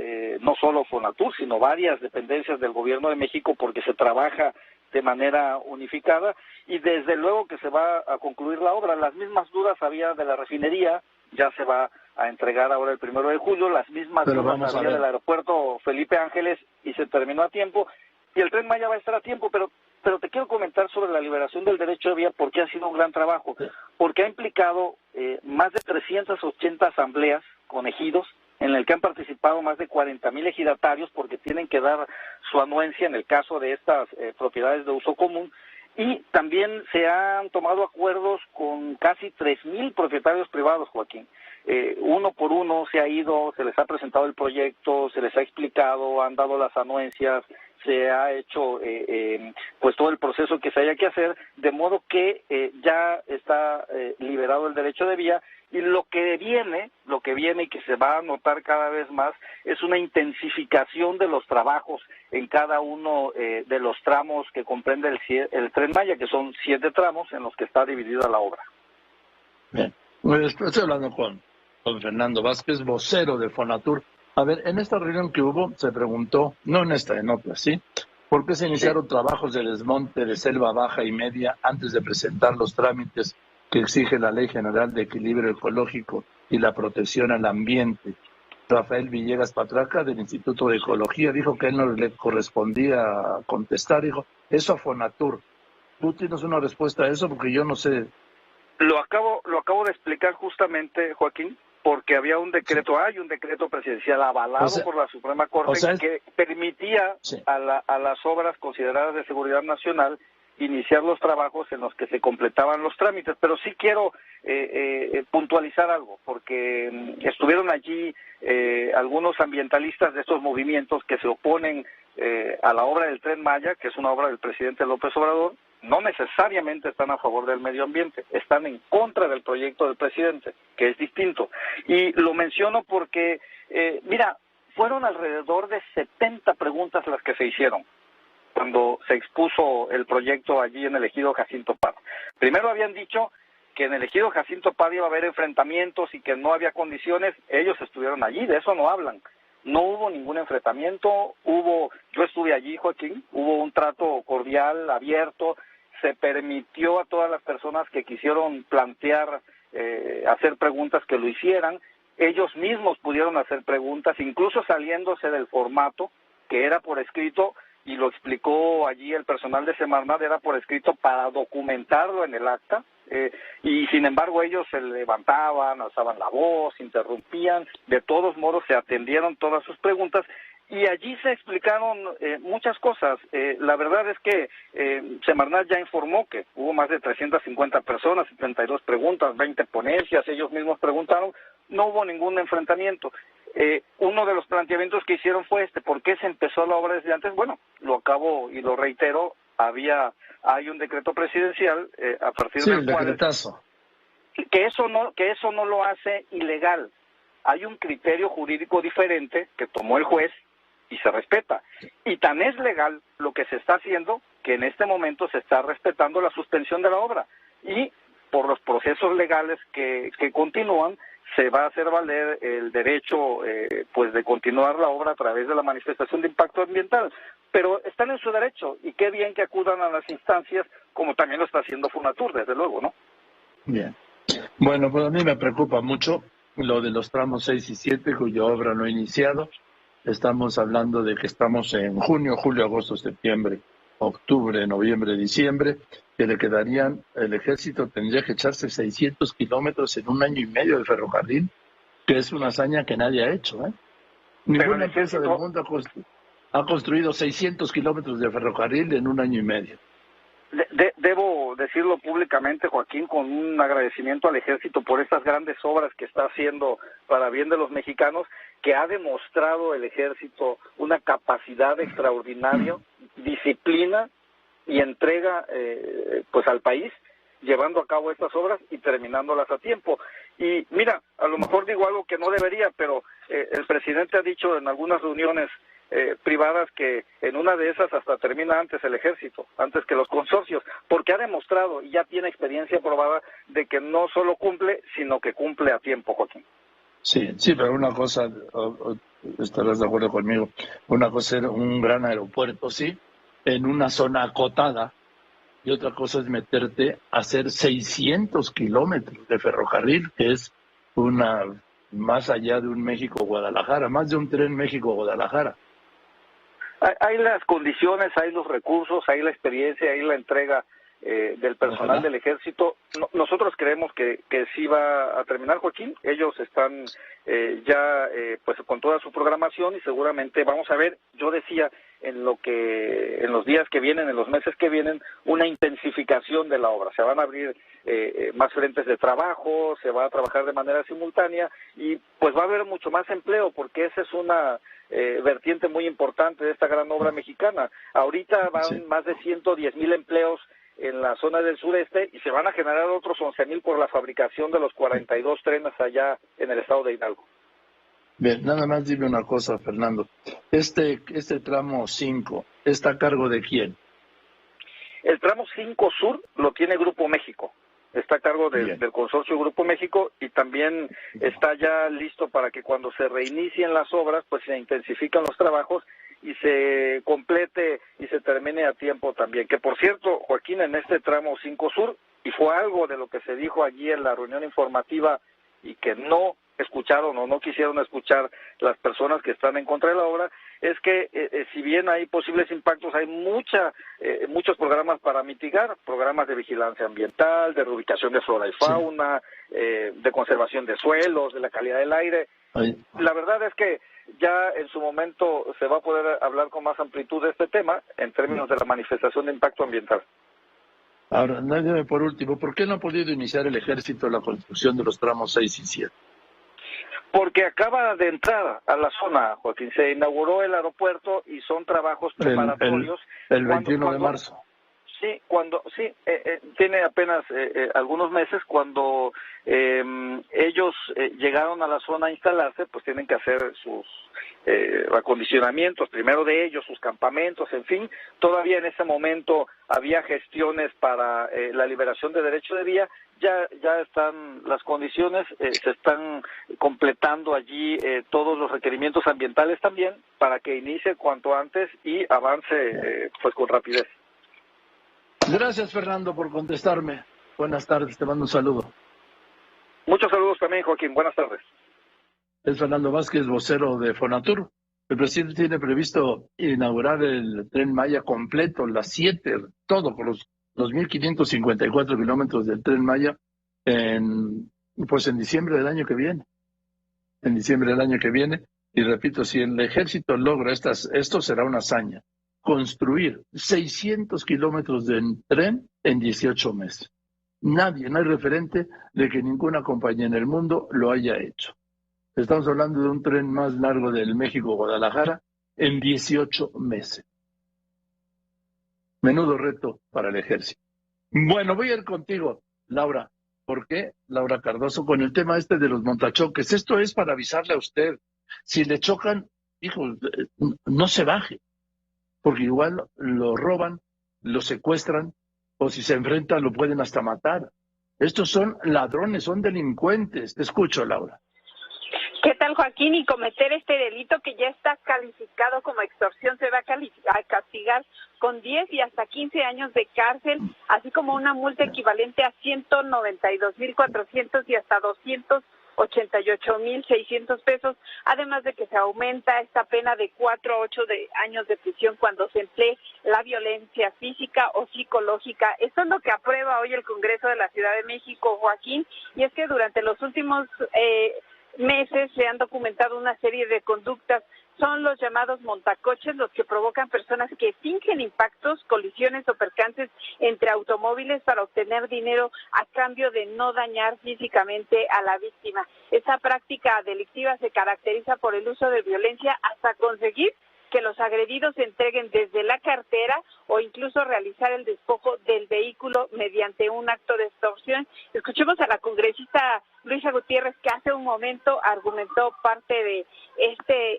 no solo Fonatur, sino varias dependencias del Gobierno de México, porque se trabaja de manera unificada y desde luego que se va a concluir la obra. Las mismas dudas había de la refinería, ya se va a entregar ahora el 1 de julio, las mismas dudas había del aeropuerto Felipe Ángeles y se terminó a tiempo, y el Tren Maya va a estar a tiempo, pero te quiero comentar sobre la liberación del derecho de vía porque ha sido un gran trabajo, porque ha implicado más de 380 asambleas con ejidos, en el que han participado más de 40,000 ejidatarios porque tienen que dar su anuencia en el caso de estas propiedades de uso común, y también se han tomado acuerdos con casi 3,000 propietarios privados, Joaquín. Uno por uno se ha ido, se les ha presentado el proyecto, se les ha explicado, han dado las anuencias, se ha hecho pues todo el proceso que se haya que hacer, de modo que ya está liberado el derecho de vía. Y lo que viene y que se va a notar cada vez más es una intensificación de los trabajos en cada uno de los tramos que comprende el Tren Maya, que son 7 tramos en los que está dividida la obra. Bien, estoy hablando con Fernando Vázquez, vocero de Fonatur. A ver, en esta reunión que hubo se preguntó, no en esta, en otra, ¿sí? ¿Por qué se iniciaron trabajos de desmonte de selva baja y media antes de presentar los trámites que exige la Ley General de Equilibrio Ecológico y la Protección al Ambiente? Rafael Villegas Patraca, del Instituto de Ecología, dijo que él no le correspondía contestar. Dijo, eso a Fonatur. ¿Tú tienes una respuesta a eso? Porque yo no sé. Lo acabo de explicar justamente, Joaquín, porque había un decreto, hay un decreto presidencial avalado por la Suprema Corte que permitía a las obras consideradas de seguridad nacional iniciar los trabajos en los que se completaban los trámites, pero sí quiero puntualizar algo, porque estuvieron allí algunos ambientalistas de estos movimientos que se oponen a la obra del Tren Maya, que es una obra del presidente López Obrador, no necesariamente están a favor del medio ambiente, están en contra del proyecto del presidente, que es distinto. Y lo menciono porque, mira, fueron alrededor de 70 preguntas las que se hicieron cuando se expuso el proyecto allí en el ejido Jacinto Paz. Primero habían dicho que en el ejido Jacinto Paz iba a haber enfrentamientos y que no había condiciones. Ellos estuvieron allí, de eso no hablan. No hubo ningún enfrentamiento, yo estuve allí, Joaquín, hubo un trato cordial, abierto, se permitió a todas las personas que quisieron plantear, hacer preguntas que lo hicieran. Ellos mismos pudieron hacer preguntas, incluso saliéndose del formato que era por escrito, y lo explicó allí el personal de Semarnat, era por escrito para documentarlo en el acta, y sin embargo ellos se levantaban, alzaban la voz, interrumpían. De todos modos se atendieron todas sus preguntas, y allí se explicaron muchas cosas. La verdad es que Semarnat ya informó que hubo más de 350 personas, 72 preguntas, 20 ponencias, ellos mismos preguntaron, no hubo ningún enfrentamiento. Uno de los planteamientos que hicieron fue ¿por qué se empezó la obra desde antes? Bueno, lo acabo y lo reitero, hay un decreto presidencial a partir del cual decretazo. que eso no lo hace ilegal. Hay un criterio jurídico diferente que tomó el juez y se respeta. Y tan es legal lo que se está haciendo que en este momento se está respetando la suspensión de la obra. Y por los procesos legales que continúan, se va a hacer valer el derecho de continuar la obra a través de la manifestación de impacto ambiental. Pero están en su derecho, y qué bien que acudan a las instancias, como también lo está haciendo Fonatur, desde luego, ¿no? Bien. Bueno, pues a mí me preocupa mucho lo de los tramos 6 y 7, cuya obra no ha iniciado. Estamos hablando de que estamos en junio, julio, agosto, septiembre, octubre, noviembre, diciembre, que le quedarían, el ejército tendría que echarse 600 kilómetros en 1 año y medio de ferrocarril, que es una hazaña que nadie ha hecho, ¿eh? Ninguna empresa del mundo ha construido 600 kilómetros de ferrocarril en 1 año y medio. Debo decirlo públicamente, Joaquín, con un agradecimiento al ejército por estas grandes obras que está haciendo para bien de los mexicanos, que ha demostrado el ejército una capacidad extraordinaria, disciplina y entrega al país, llevando a cabo estas obras y terminándolas a tiempo. Y mira, a lo mejor digo algo que no debería, pero el presidente ha dicho en algunas reuniones privadas que en una de esas hasta termina antes el ejército, antes que los consorcios, porque ha demostrado y ya tiene experiencia probada de que no solo cumple, sino que cumple a tiempo, Joaquín. Sí, pero una cosa, estarás de acuerdo conmigo, una cosa es un gran aeropuerto, sí, en una zona acotada, y otra cosa es meterte a hacer 600 kilómetros de ferrocarril, que es más allá de un México-Guadalajara, más de un tren México-Guadalajara. Hay las condiciones, hay los recursos, hay la experiencia, hay la entrega del personal del ejército. Nosotros creemos que sí va a terminar, Joaquín. Ellos están ya con toda su programación y seguramente vamos a ver, yo decía, en los días que vienen, en los meses que vienen, una intensificación de la obra. Se van a abrir más frentes de trabajo, se va a trabajar de manera simultánea y pues va a haber mucho más empleo, porque esa es una vertiente muy importante de esta gran obra mexicana. Ahorita van más de 110,000 empleos en la zona del sureste y se van a generar otros 11,000 por la fabricación de los 42 trenes allá en el estado de Hidalgo. Bien, nada más dime una cosa, Fernando. Este tramo 5, ¿está a cargo de quién? El tramo 5 Sur lo tiene Grupo México. Está a cargo del consorcio Grupo México y también está ya listo para que cuando se reinicien las obras, pues se intensifican los trabajos y se complete y se termine a tiempo también. Que por cierto, Joaquín, en este tramo 5 Sur, y fue algo de lo que se dijo allí en la reunión informativa y que no escucharon o no quisieron escuchar las personas que están en contra de la obra, es que si bien hay posibles impactos, hay muchos programas para mitigar, programas de vigilancia ambiental, de reubicación de flora y fauna, de conservación de suelos, de la calidad del aire. La verdad es que ya en su momento se va a poder hablar con más amplitud de este tema en términos de la manifestación de impacto ambiental. Ahora, dime por último, ¿por qué no ha podido iniciar el ejército la construcción de los tramos 6 y 7? Porque acaba de entrar a la zona, Joaquín. Se inauguró el aeropuerto y son trabajos preparatorios. El 21 de marzo. Tiene apenas algunos meses. Cuando ellos llegaron a la zona a instalarse, pues tienen que hacer sus acondicionamientos, primero de ellos, sus campamentos, en fin. Todavía en ese momento había gestiones para la liberación de derecho de vía. Ya están las condiciones, se están completando allí todos los requerimientos ambientales también para que inicie cuanto antes y avance pues con rapidez. Gracias, Fernando, por contestarme. Buenas tardes, te mando un saludo. Muchos saludos también, Joaquín. Buenas tardes. Es Fernando Vázquez, vocero de Fonatur. El presidente tiene previsto inaugurar el Tren Maya completo, las 7, todo por los 2.554 kilómetros del Tren Maya en diciembre del año que viene. En diciembre del año que viene. Y repito, si el ejército logra esto será una hazaña. Construir 600 kilómetros de tren en 18 meses. No hay referente de que ninguna compañía en el mundo lo haya hecho. Estamos hablando de un tren más largo del México-Guadalajara en 18 meses. Menudo reto para el ejército. Bueno, voy a ir contigo, Laura. ¿Por qué, Laura Cardoso? Con el tema de los montachoques. Esto es para avisarle a usted. Si le chocan, hijo, no se baje. Porque igual lo roban, lo secuestran, o si se enfrentan lo pueden hasta matar. Estos son ladrones, son delincuentes. Te escucho, Laura. ¿Qué tal, Joaquín? Y cometer este delito que ya está calificado como extorsión se va a castigar con 10 y hasta 15 años de cárcel, así como una multa equivalente a 192,400 y hasta 288,600 pesos, además de que se aumenta esta pena de 4 a 8 años de prisión cuando se emplee la violencia física o psicológica. Esto es lo que aprueba hoy el Congreso de la Ciudad de México, Joaquín, y es que durante los últimos meses se han documentado una serie de conductas. Son los llamados montacoches los que provocan personas que fingen impactos, colisiones o percances entre automóviles para obtener dinero a cambio de no dañar físicamente a la víctima. Esta práctica delictiva se caracteriza por el uso de violencia hasta conseguir que los agredidos entreguen desde la cartera o incluso realizar el despojo del vehículo mediante un acto de extorsión. Escuchemos a la congresista Luisa Gutiérrez, que hace un momento argumentó parte de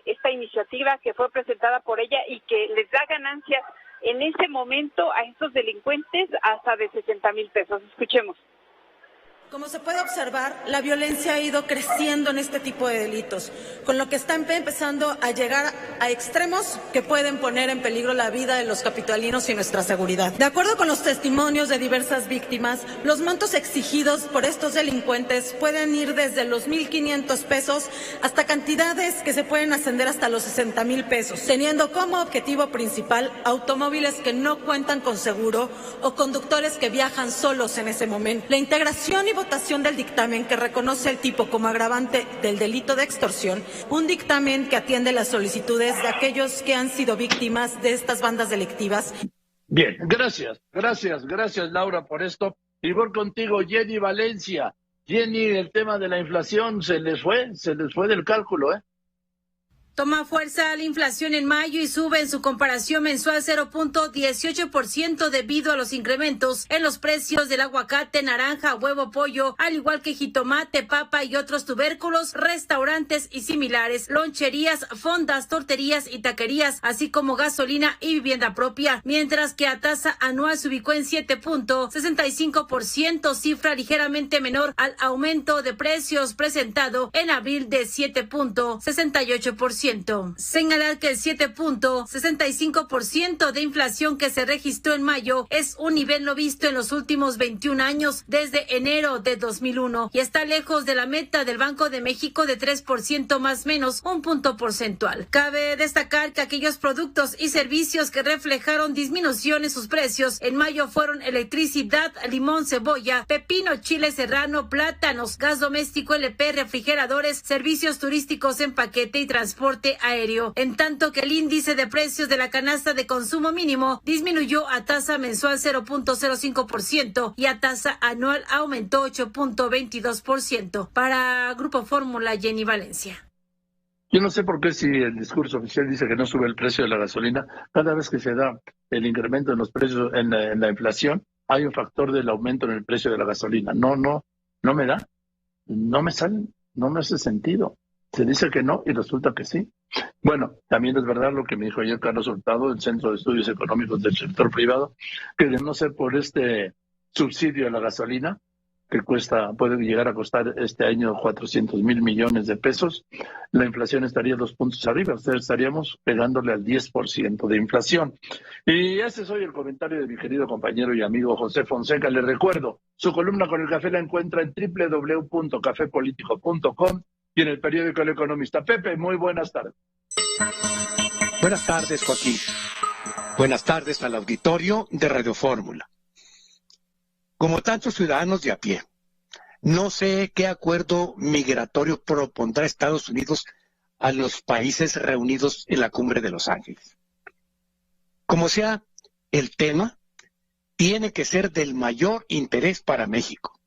esta iniciativa que fue presentada por ella y que les da ganancias en ese momento a estos delincuentes hasta de 60,000 pesos. Escuchemos. Como se puede observar, la violencia ha ido creciendo en este tipo de delitos, con lo que está empezando a llegar a extremos que pueden poner en peligro la vida de los capitalinos y nuestra seguridad. De acuerdo con los testimonios de diversas víctimas, los montos exigidos por estos delincuentes pueden ir desde los 1,500 pesos hasta cantidades que se pueden ascender hasta los 60,000 pesos, teniendo como objetivo principal automóviles que no cuentan con seguro o conductores que viajan solos en ese momento. La integración y votación del dictamen que reconoce el tipo como agravante del delito de extorsión, un dictamen que atiende las solicitudes de aquellos que han sido víctimas de estas bandas delictivas. Bien, gracias Laura por esto. Y voy contigo, Jenny Valencia. Jenny, el tema de la inflación se les fue del cálculo, ¿eh? Toma fuerza la inflación en mayo y sube en su comparación mensual 0.18% debido a los incrementos en los precios del aguacate, naranja, huevo, pollo, al igual que jitomate, papa y otros tubérculos, restaurantes y similares, loncherías, fondas, torterías y taquerías, así como gasolina y vivienda propia, mientras que a tasa anual se ubicó en 7.65%, cifra ligeramente menor al aumento de precios presentado en abril de 7.68%. Señalar que el 7.65% de inflación que se registró en mayo es un nivel no visto en los últimos 21 años desde enero de 2001 y está lejos de la meta del Banco de México de 3% más menos un punto porcentual. Cabe destacar que aquellos productos y servicios que reflejaron disminución en sus precios en mayo fueron electricidad, limón, cebolla, pepino, chile serrano, plátanos, gas doméstico, LP, refrigeradores, servicios turísticos en paquete y transporte aéreo, en tanto que el índice de precios de la canasta de consumo mínimo disminuyó a tasa mensual 0.05% y a tasa anual aumentó 8.22%. Para Grupo Fórmula, Jenny Valencia. Yo no sé por qué si el discurso oficial dice que no sube el precio de la gasolina, cada vez que se da el incremento en los precios, en la inflación, hay un factor del aumento en el precio de la gasolina. No me da, no me sale, no me hace sentido. Se dice que no y resulta que sí. Bueno, también es verdad lo que me dijo ayer Carlos Hurtado, del Centro de Estudios Económicos del Sector Privado, que de no ser por este subsidio a la gasolina, que puede llegar a costar este año 400,000 millones de pesos, la inflación estaría 2 puntos arriba, o sea, estaríamos pegándole al 10% de inflación. Y ese es hoy el comentario de mi querido compañero y amigo José Fonseca. Le recuerdo, su columna con el café la encuentra en www.cafepolitico.com y en el periódico El Economista. Pepe, muy buenas tardes. Buenas tardes, Joaquín. Buenas tardes al auditorio de Radio Fórmula. Como tantos ciudadanos de a pie, no sé qué acuerdo migratorio propondrá Estados Unidos a los países reunidos en la Cumbre de Los Ángeles. Como sea, el tema tiene que ser del mayor interés para México.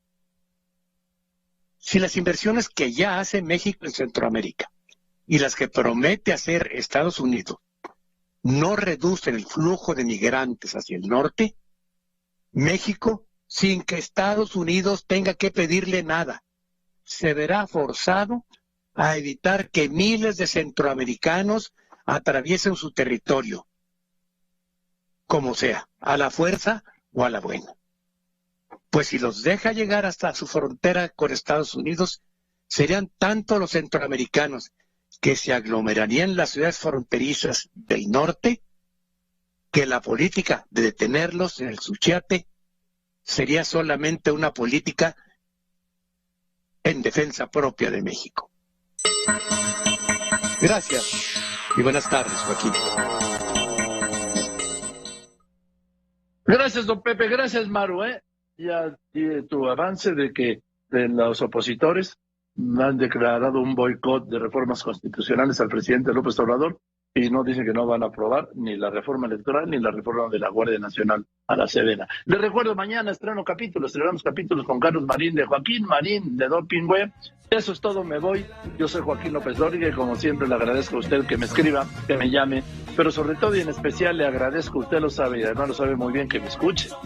Si las inversiones que ya hace México en Centroamérica y las que promete hacer Estados Unidos no reducen el flujo de migrantes hacia el norte, México, sin que Estados Unidos tenga que pedirle nada, se verá forzado a evitar que miles de centroamericanos atraviesen su territorio, como sea, a la fuerza o a la buena. Pues si los deja llegar hasta su frontera con Estados Unidos, serían tanto los centroamericanos que se aglomerarían en las ciudades fronterizas del norte, que la política de detenerlos en el Suchiate sería solamente una política en defensa propia de México. Gracias y buenas tardes, Joaquín. Gracias, don Pepe, gracias, Maru. Ya tu avance de que los opositores han declarado un boicot de reformas constitucionales al presidente López Obrador y no dicen que no van a aprobar ni la reforma electoral ni la reforma de la Guardia Nacional a la Sedena. Les recuerdo, mañana estrenamos capítulos con Carlos Marín de Joaquín Marín de Doping Web. Eso es todo, me voy. Yo soy Joaquín López Dóriga y como siempre le agradezco a usted que me escriba, que me llame, pero sobre todo y en especial le agradezco, usted lo sabe y además lo sabe muy bien, que me escuche.